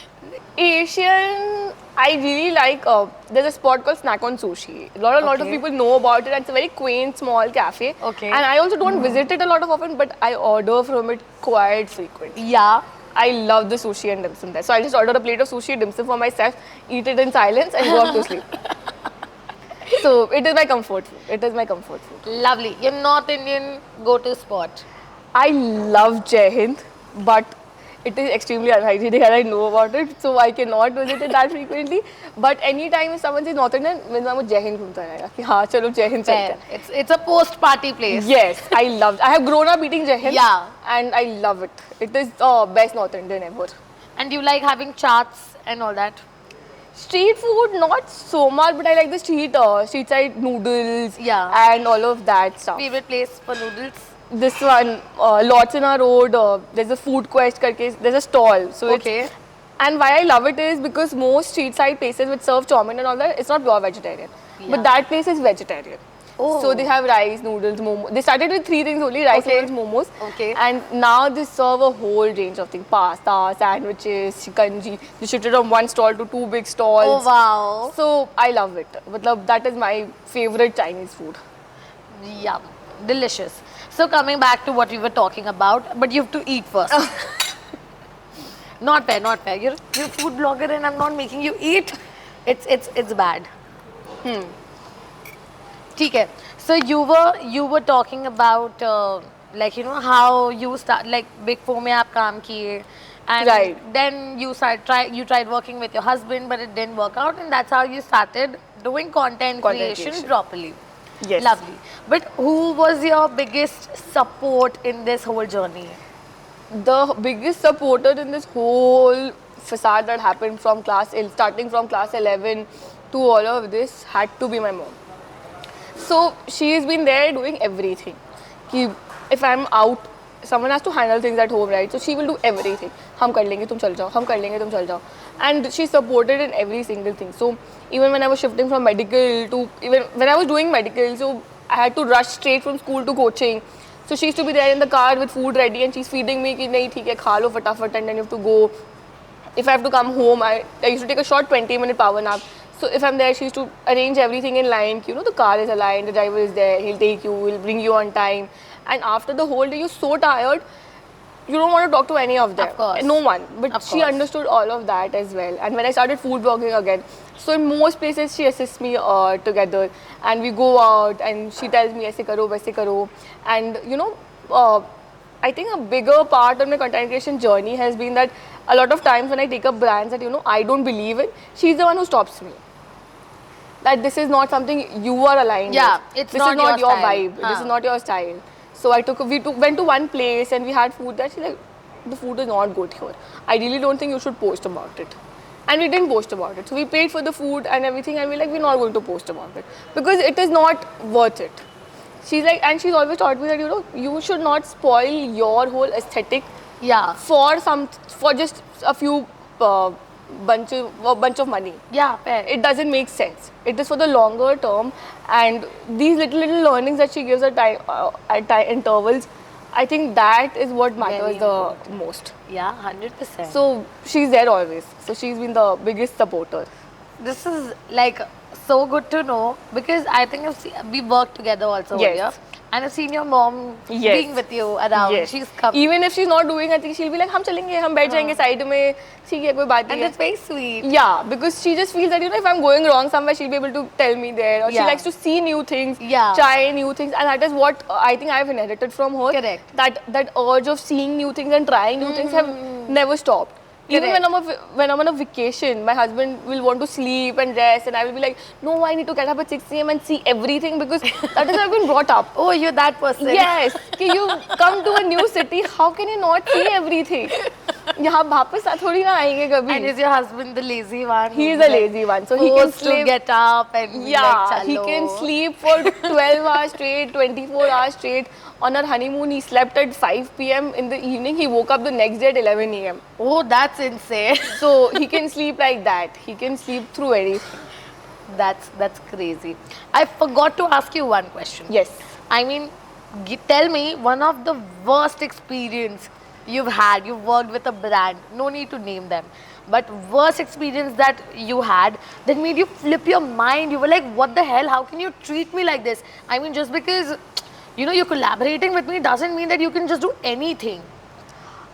Asian, I really like, there's a spot called Snack on Sushi. A lot of people know about it. It's a very quaint, small cafe. Okay. And I also don't visit it a lot of often, but I order from it quite frequently. Yeah. I love the sushi and dim sum there. So I'll just order a plate of sushi, dim sum for myself, eat it in silence and go off to sleep. So it is my comfort food. It is my comfort food. Lovely. Your North Indian go-to spot. I love Jai Hind, but it is extremely unhygienic and I know about it, so I cannot visit it that frequently. But anytime if someone says North Indian, मेरे नाम Jai Hind घूमता रहेगा कि हाँ चलो Jai Hind चलते हैं. It's a post-party place. Yes, I loved. I have grown up eating Jai Hind. Yeah. And I love it. It is the best North Indian ever. And you like having chaats and all that? Street food, not so much, but I like the street side noodles. Yeah. And all of that stuff. Favorite place for noodles? This one, Lords in our road, there's a food quest karke, there's a stall. So Okay. And why I love it is because most street side places which serve chow mein and all that, it's not pure vegetarian. Yeah. But that place is vegetarian. Oh. So they have rice, noodles, momos. They started with 3 things only, rice, Okay. noodles, momos. Okay. And now they serve a whole range of things. Pasta, sandwiches, shikanji. They shifted from one stall to 2 big stalls. Oh wow. So I love it. Matlab, that is my favorite Chinese food. Yum. Delicious. So coming back to what we were talking about, but you have to eat first. Not fair, not fair. You're a food blogger and I'm not making you eat. It's bad. ठीक है. So you were talking about like how you start like Big Four में आप काम किए. And Right. then you tried working with your husband, but it didn't work out, and that's how you started doing content creation properly. Yes. Lovely. But who was your biggest support in this whole journey? The biggest supporter in this whole facade that happened from starting from class 11 to all of this had to be my mom. So she's been there doing everything. If I'm out, someone has to handle things at home, right? So she will do everything. हम कर लेंगे तुम चल जाओ, हम कर लेंगे तुम चल जाओ. And she supported in every single thing. So even when I was shifting from medical to even when I was doing medical, so I had to rush straight from school to coaching. So she used to be there in the car with food ready and she's feeding me कि नहीं ठीक है खा लो फटाफट and then you have to go. If I have to come home, I used to take a short 20-minute power nap. So if I'm there, she used to arrange everything in line. The car is aligned, the driver is there, he'll take you, he'll bring you on time. And after the whole day, you're so tired, you don't want to talk to any of them. Of course. No one. But Of she course. understood all of that as well. And when I started food blogging again, so in most places she assists me together. And we go out and she tells me, aise karo, waise karo. And I think a bigger part of my content creation journey has been that a lot of times when I take up brands that I don't believe in, she's the one who stops me. that this is not something you are aligned Yeah, with. it's this not is not your your style. vibe. This Huh. is not your style. So went to one place and we had food that she's like, the food is not good here. I really don't think you should post about it. And we didn't post about it. So we paid for the food and everything, and we're like, we're not going to post about it because it is not worth it. She's like, and she's always taught me that you should not spoil your whole aesthetic Yeah. for just a few bunch of money. Yeah, fair. It doesn't make sense. It is for the longer term, and these little learnings that she gives at intervals, I think that is what matters Very the most. Yeah, 100%. So she's there always. So she's been the biggest supporter. This is like so good to know because I think we work together also Yes. here, and I've seen your mom Yes. being with you around. Yes. She's come, Even if she's not doing anything, she'll be like, हम चलेंगे, हम बैठ जाएंगे side में, ठीक है कोई बात and नहीं it's very sweet. Yeah, because she just feels that if I'm going wrong somewhere, she'll be able to tell me there. Or she Yeah. likes to see new things, Yeah. try new things, and that is what I think I've inherited from her. Correct. That urge of seeing new things and trying new things have never stopped. Even when I'm on a vacation, my husband will want to sleep and rest, and I will be like, no, I need to get up at 6 a.m. and see everything because that is how I've been brought up. Oh, you're that person. Yes, कि you come to a new city, how can you not see everything? यहाँ वापस थोड़ी ना आएंगे कभी. And is your husband the lazy one? He is who's a lazy one, so he can forced to sleep. get up and be Yeah, like, he "Chalo." can sleep for 12 hours straight, 24 hours straight. On our honeymoon, he slept at 5 p.m. in the evening. He woke up the next day at 11 a.m. Oh, that's insane. So he can sleep like that. He can sleep through anything. That's crazy. I forgot to ask you one question. Yes. I mean, tell me one of the worst experience you've had. You've worked with a brand. No need to name them. But worst experience that you had that made you flip your mind. You were like, what the hell? How can you treat me like this? I mean, just because you're collaborating with me doesn't mean that you can just do anything.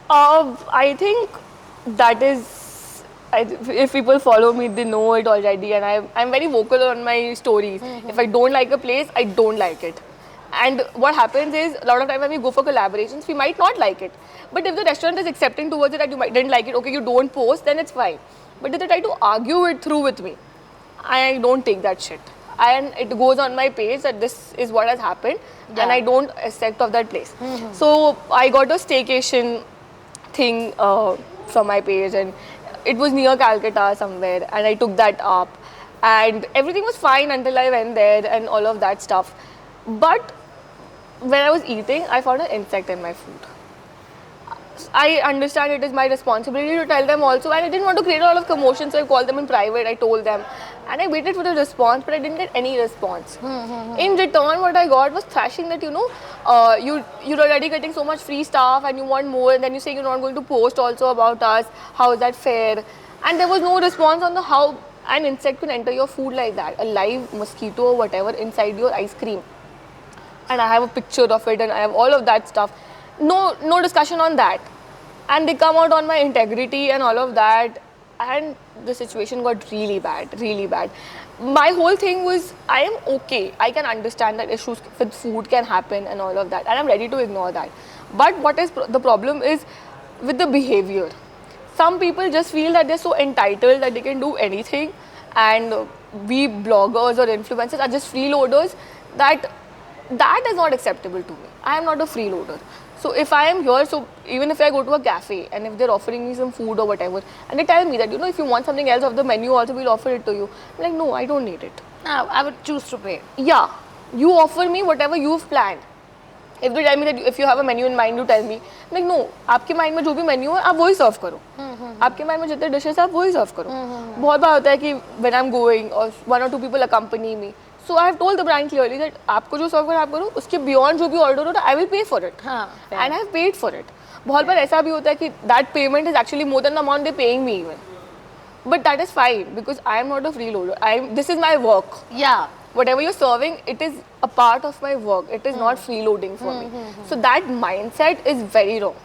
I think that is, if people follow me, they know it already, and I'm very vocal on my stories. If I don't like a place, I don't like it. And what happens is, a lot of time when we go for collaborations, we might not like it. But if the restaurant is accepting towards it that didn't like it, okay, you don't post, then it's fine. But if they try to argue it through with me, I don't take that shit. And it goes on my page that this is what has happened, Yeah. and I don't accept of that place. So I got a staycation thing from my page, and it was near Calcutta somewhere, and I took that up, and everything was fine until I went there and all of that stuff. But when I was eating, I found an insect in my food. I understand it is my responsibility to tell them also, and I didn't want to create a lot of commotion, so I called them in private. I told them, and I waited for the response, but I didn't get any response. In return, what I got was thrashing that you're already getting so much free stuff, and you want more, and then you say you're not going to post also about us. How is that fair? And there was no response on the how an insect can enter your food like that, a live mosquito or whatever inside your ice cream. And I have a picture of it, and I have all of that stuff. No discussion on that. And they come out on my integrity and all of that, and the situation got really bad, really bad. My whole thing was, I am okay. I can understand that issues with food can happen and all of that, and I'm ready to ignore that. But what is the problem is with the behavior. Some people just feel that they're so entitled that they can do anything, and we bloggers or influencers are just freeloaders. That is not acceptable to me. I am not a freeloader. So if I am here, so even if I go to a cafe and if they're offering me some food or whatever, and they tell me that if you want something else off the menu also, we'll offer it to you. I'm like, no, I don't need it. Now, I would choose to pay. Yeah, you offer me whatever you've planned. If they tell me that if you have a menu in mind, you tell me. I'm like, no, आपके mind में जो भी menu है, आप वही serve करो. आपके mind में जितने dishes हैं, आप वही serve करो. बहुत बार होता है कि when I'm going or 1 or 2 people accompany me. So I have told the brand clearly that आपको जो serve करो आप करो, उसके beyond जो भी order हो, I will pay for it. हाँ, fair. And I have paid for it. बहुत बार ऐसा भी होता है कि that payment is actually more than the amount they're paying me even. But that is fine because I am not a freeloader. This is my work. Yeah. Whatever you're serving, it is a part of my work. It is not freeloading for me. So that mindset is very wrong.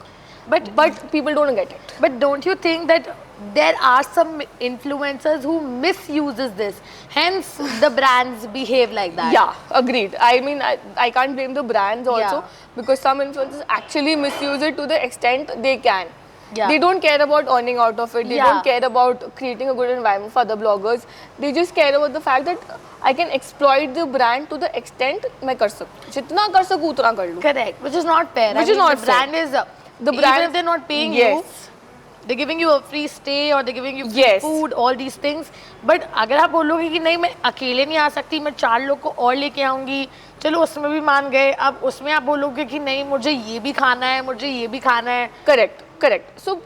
But people don't get it. But don't you think that there are some influencers who misuses this? Hence, the brands behave like that. Yeah, agreed. I mean, I can't blame the brands also Yeah. because some influencers actually misuse it to the extent they can. Yeah. They don't care about earning out of it. They Yeah. don't care about creating a good environment for other bloggers. They just care about the fact that I can exploit the brand to the extent मैं कर सकूँ, जितना कर सकूँ उतना कर लूँ. Correct, which is not fair. Which is not the fair. brand is The even brand- if they're not paying Yes. you, they're giving you a free stay or they're giving you free Yes. food, all these things. But अगर आप बोलोगे कि नहीं मैं अकेले नहीं आ सकती, मैं 4 लोग को और लेके आऊंगी, चलो उसमें भी मान गए. अब उसमें आप बोलोगे कि नहीं मुझे ये भी खाना है, मुझे ये भी खाना है. Correct. So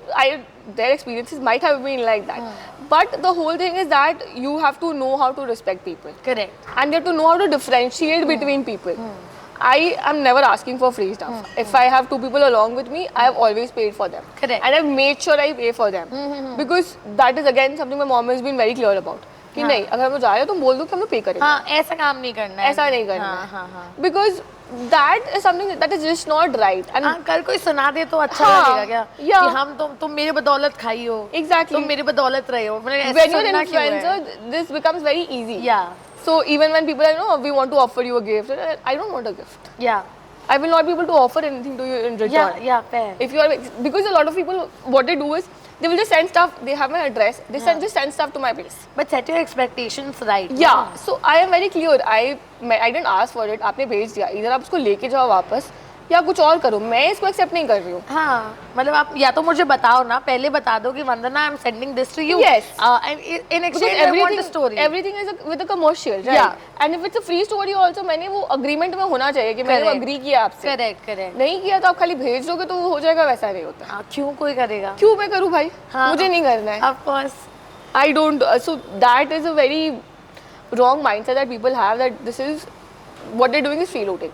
their experiences might have been like that. But the whole thing is that you have to know how to respect people. Correct. And you have to know how to differentiate between people. I am never asking for free stuff. If I have 2 people along with me, I have always paid for them. Correct. And I've made sure I pay for them. Because that is again something my mom has been very clear about. कि नहीं अगर हम लोग जा रहे हो तो बोल दो कि हम लोग पे करेंगे. हाँ, ऐसा काम नहीं करना है. ऐसा नहीं करना हाँ, है. हाँ, हाँ. Because that is something that is just not right. And हाँ, कल कोई सुना दे तो अच्छा हाँ, लगेगा क्या? yeah. कि हम तुम मेरे बदौलत खाई हो. Exactly. तुम मेरे बदौलत रहे हो. मतलब ऐसा when you're an सुनना क्यों है? influencer, this becomes very easy. Yeah. So even when people are, we want to offer you a gift, I don't want a gift. Yeah. I will not be able to offer anything to you in return. Yeah, fair. If you are, because a lot of people, what they do is, they will just send stuff, they have my address, they just send stuff to my place. But set your expectations right. Yeah, so I am very clear, I didn't ask for it, आपने भेज दिया, इधर आप उसको लेके जाओ वापस, या कुछ और करो, मैं इसको एक्सेप्ट नहीं कर रही हूँ. हाँ, मतलब आप या तो मुझे बताओ ना, पहले बता दो कि वंदना, I'm sending this to you. Yes. And in Because exchange, I want the story. everything is with a commercial, right? Yeah. And if it's a free story also, मैंने वो agreement में होना चाहिए कि मैंने वो Correct. agree किया आपसे. Correct. नहीं किया तो आप खाली भेज दोगे तो वो हो जाएगा, वैसा नहीं होता. हाँ, क्यों कोई करेगा? क्यों मैं करूँ भाई? हाँ. मुझे नहीं करना है. Of course. I don't. So that is a very wrong mindset that people have, that this is what they're doing is freeloading.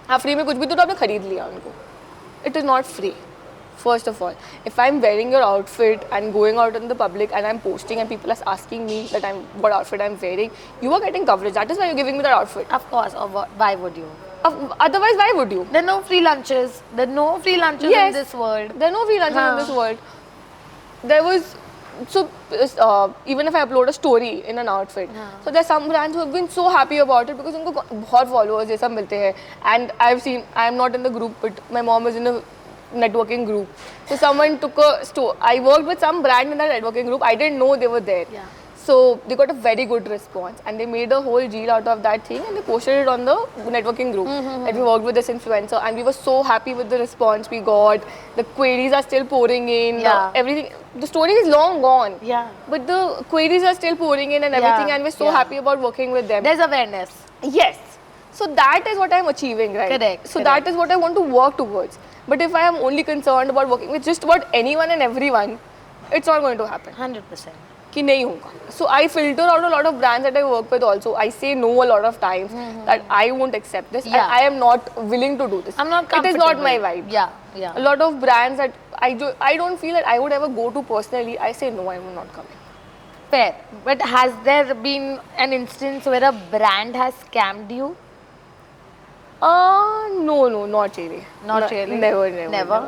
हाँ, free में कुछ भी तो आपने खरीद लिया उनको. It is not free. First of all, if I'm wearing your outfit and going out in the public and I'm posting and people are asking me that what outfit I'm wearing, you are getting coverage. That is why you're giving me that outfit. Of course. Or why would you? Otherwise, why would you? There are no free lunches. There are no free lunches in this world. There are no free lunches in this world. There was, so even if I upload a story in an outfit, so there are some brands who have been so happy about it because उनको बहुत followers ये सब मिलते हैं. And I've seen, I'm not in the group, but my mom is in a networking group. So someone took a store. I worked with some brand in that networking group. I didn't know they were there. Yeah. So they got a very good response and they made a whole reel out of that thing and they posted it on the networking group. That we worked with this influencer and we were so happy with the response we got. The queries are still pouring in. Yeah. Everything. The story is long gone. Yeah. But the queries are still pouring in and everything, and we're so happy about working with them. There's awareness. Yes. So that is what I'm achieving, right? Correct, So that is what I want to work towards. But if I am only concerned about working with just about anyone and everyone, it's not going to happen. 100%. कि नहीं होगा. So I filter out a lot of brands that I work with also. I say no a lot of times that I won't accept this and Yeah. I am not willing to do this. I'm not It is not my comfortable. vibe. Yeah. A lot of brands that I don't feel that I would ever go to personally. I say no, I am not coming. Fair. But has there been an instance where a brand has scammed you? No, not really. Not really? Never.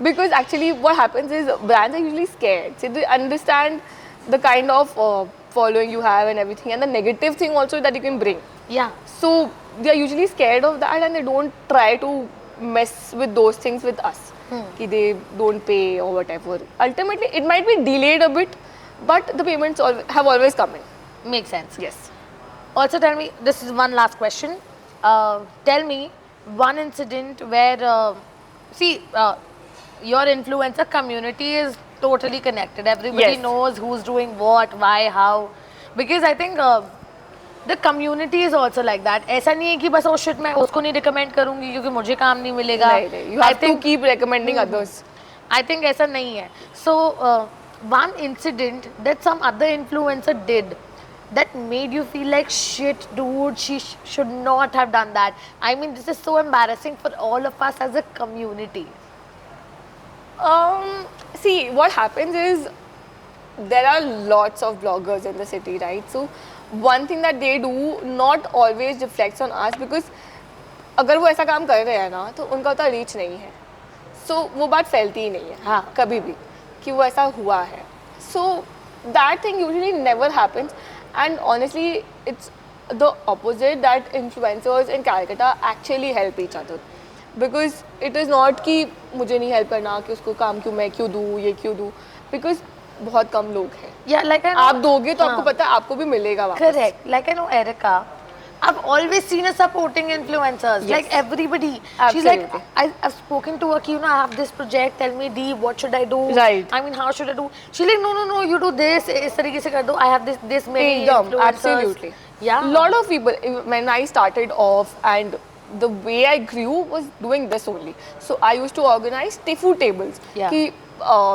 Because actually what happens is brands are usually scared. So they understand the kind of following you have and everything and the negative thing also that you can bring. Yeah. So they are usually scared of that and they don't try to mess with those things with us. Ki they don't pay or whatever. Ultimately, it might be delayed a bit, but the payments have always come in. Makes sense. Yes. Also tell me, this is one last question. Tell me one incident where, your influencer community is totally connected. Everybody Yes. knows who's doing what, why, how. Because I think the community is also like that. ऐसा नहीं है कि बस oh shit मैं उसको नहीं recommend करूँगी क्योंकि मुझे काम नहीं मिलेगा. नहीं. You have to keep recommending others. I think ऐसा नहीं है. So one incident that some other influencer did that made you feel like shit, dude, she should not have done that. I mean, this is so embarrassing for all of us as a community. See, what happens is there are lots of bloggers in the city, right? So one thing that they do not always reflects on us because अगर वो ऐसा काम कर रहे हैं ना तो उनका उतना रीच नहीं है. So वो बात फैलती ही नहीं है हाँ. कभी भी कि वो ऐसा हुआ है. So that thing usually never happens and honestly it's the opposite that influencers in Calcutta actually help each other. Because it is not कि मुझे नहीं हेल्प करना, कि उसको काम क्यों मैं क्यों दूँ, ये क्यों दूँ, बिकॉज बहुत कम लोग हैं. Yeah, like I know. आप दोगे तो आपको हाँ. पता है आपको भी मिलेगा वापस. Correct. Like I know Erica. I've always seen her supporting influencers. Yes. Like everybody. She's like, Absolutely. I've spoken to her, you know, I have this project. Tell me, D, what should I do? Right. I mean, how should I do? She's like, no, you do this. इस तरीके से कर दो. I have this many एकदम, influencers. absolutely. Yeah. Lot of people, when I started off and the way I grew was doing this only. So I used to organize food tables. Yeah. कि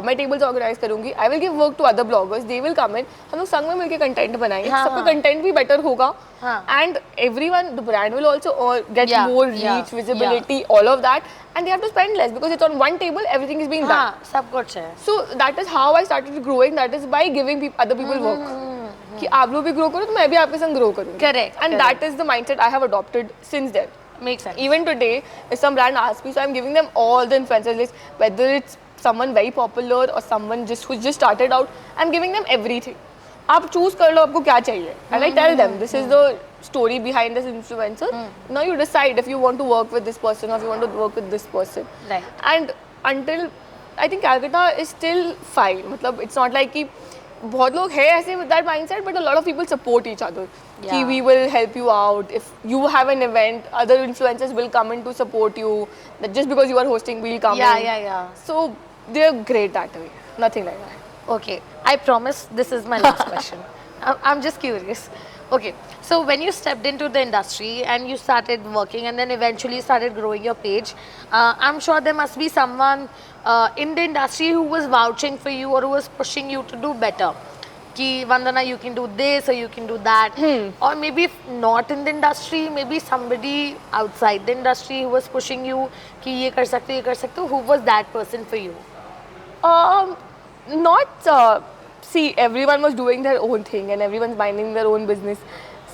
मैं tables organise करूंगी. I will give work to other bloggers, they will come in, हम लोग संग में मिलकर content बनाएंगे. हाँ, सबका हाँ. कंटेंट भी बेटर होगा. हाँ. And everyone, the brand will also get Yeah, more yeah, reach, visibility, all of that, and they have to spend less because it's on one table, everything is being done. हाँ, सब कुछ है. So that is how I started growing. That is by giving other people work. कि आप लोग भी grow करो तो मैं भी आपके संग grow करूँगी. Correct, And correct. that is the mindset I have adopted since then. Makes sense. Even today, if some brand asks me, so I'm giving them all the influencers list, whether it's someone very popular or someone just who just started out, I'm giving them everything. आप choose कर लो आपको क्या चाहिए. And I tell them, this is the story behind this influencer. Now you decide if you want to work with this person or if you want to work with this person. Right. And until I think Calcutta is still fine. मतलब it's not like कि बहुत लोग हैं ऐसे with that mindset, but a lot of people support each other. कि Yeah. we will help you out. If you have an event, other influencers will come in to support you. That just because you are hosting, we'll come in. Yeah. So they're great that way. Nothing like that. Okay, I promise this is my last question. I'm just curious. Okay, so when you stepped into the industry and you started working and then eventually started growing your page, I'm sure there must be someone in the industry who was vouching for you or who was pushing you to do better. Ki Vandana, you can do this or you can do that. Or maybe if not in the industry, maybe somebody outside the industry who was pushing you ki ye kar sakte ho, ye kar sakte ho. Who was that person for you? Not see, everyone was doing their own thing and everyone's minding their own business,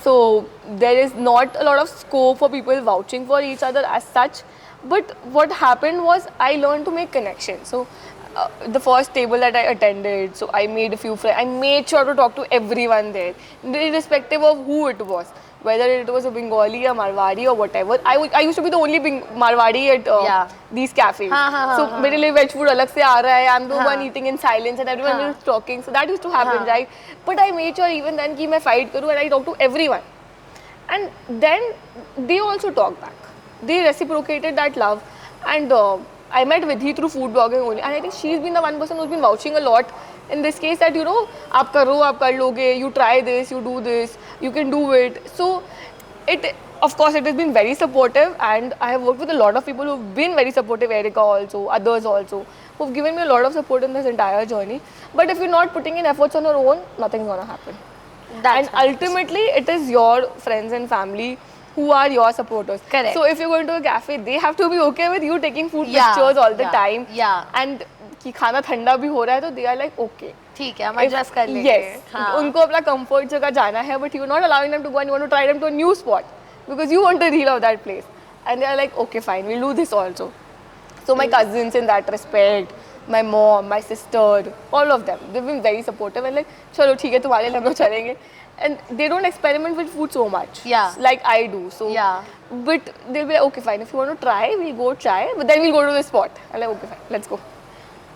so there is not a lot of scope for people vouching for each other as such. But what happened was I learned to make connections. So the first table that I attended, so I made a few friends. I made sure to talk to everyone there, irrespective of who it was, whether it was a Bengali, a Marwadi or whatever. I used to be the only Marwadi at Yeah. these cafes. हाँ, So मेरे लिए veg food अलग से आ रहा है. I'm the हाँ. one eating in silence and everyone हाँ. is talking. So that used to happen, हाँ. right? But I made sure even then कि मैं fight करूँ and I talk to everyone. And then they also talk back. They reciprocated that love. And I met Vidhi through food blogging only. And I think she's been the one person who's been vouching a lot in this case that, you know, आप करो, आप कर लोगे, you try this, you do this, you can do it. So it, of course, it has been very supportive, and I have worked with a lot of people who've been very supportive, Erica also, others also, who've given me a lot of support in this entire journey. But if you're not putting in efforts on your own, nothing's gonna happen. That's And ultimately, it is your friends and family who are your supporters. Correct. So if you're going to a cafe, they have to be okay with you taking food Yeah, pictures all the yeah, time. yeah. And कि खाना ठंडा भी हो रहा है तो they are like okay. ठीक है, हम adjust कर लेंगे. Yes. हाँ. उनको अपना comfort जगह जाना है, but you're not allowing them to go and you want to try them to a new spot because you want a reel of that place. And they are like, okay, fine, we'll do this also. So my cousins in that respect, my mom, my sister, all of them, they've been very supportive and like, चलो ठीक है तुम्हारे लिए हम लोग चलेंगे. And they don't experiment with food so much. Yeah. Like I do. So. Yeah. But they'll be like, okay, fine. If you want to try, we'll go try. But then we'll go to the spot. I'm like, okay, fine. Let's go.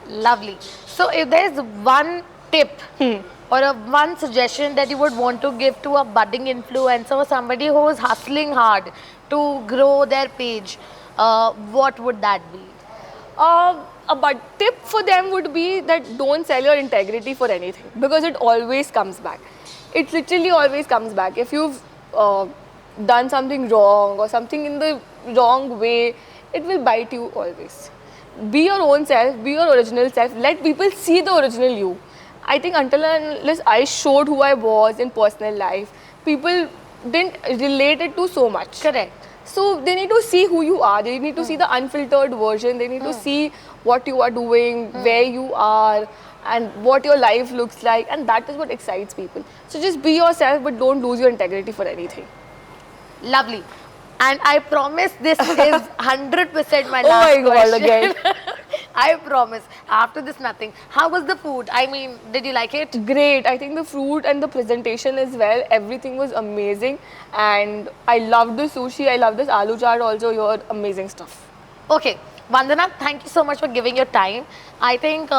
Lovely. So if there's one tip or one suggestion that you would want to give to a budding influencer or somebody who is hustling hard to grow their page, what would that be? A tip for them would be that don't sell your integrity for anything because it always comes back. It literally always comes back. If you've done something wrong or something in the wrong way, it will bite you always. Be your own self, be your original self. Let people see the original you. I think until and unless I showed who I was in personal life, people didn't relate it to so much. Correct. So they need to see who you are. They need to see the unfiltered version. They need to see what you are doing, where you are, and what your life looks like. And that is what excites people. So just be yourself, but don't lose your integrity for anything. Lovely. And I promise this is 100% my Oh last my God, question. again. I promise. After this, nothing. How was the food? I mean, did you like it? Great. I think the food and the presentation as well, everything was amazing. And I loved the sushi. I love this aloo chaat also. Your amazing stuff. Okay, Vandana, thank you so much for giving your time. I think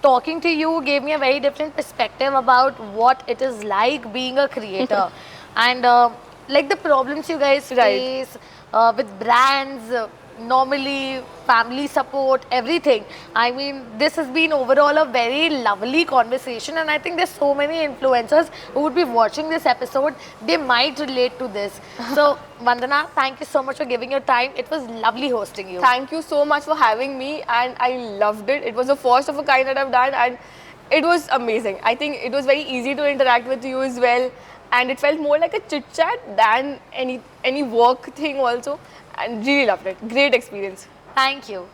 talking to you gave me a very different perspective about what it is like being a creator and like the problems you guys Right. face with brands, normally family support, everything. I mean, this has been overall a very lovely conversation, and I think there's so many influencers who would be watching this episode. They might relate to this. So, Vandana, thank you so much for giving your time. It was lovely hosting you. Thank you so much for having me, and I loved it. It was the first of a kind that I've done, and it was amazing. I think it was very easy to interact with you as well, and it felt more like a chit chat than any work thing also, and really loved it. Great experience. Thank you.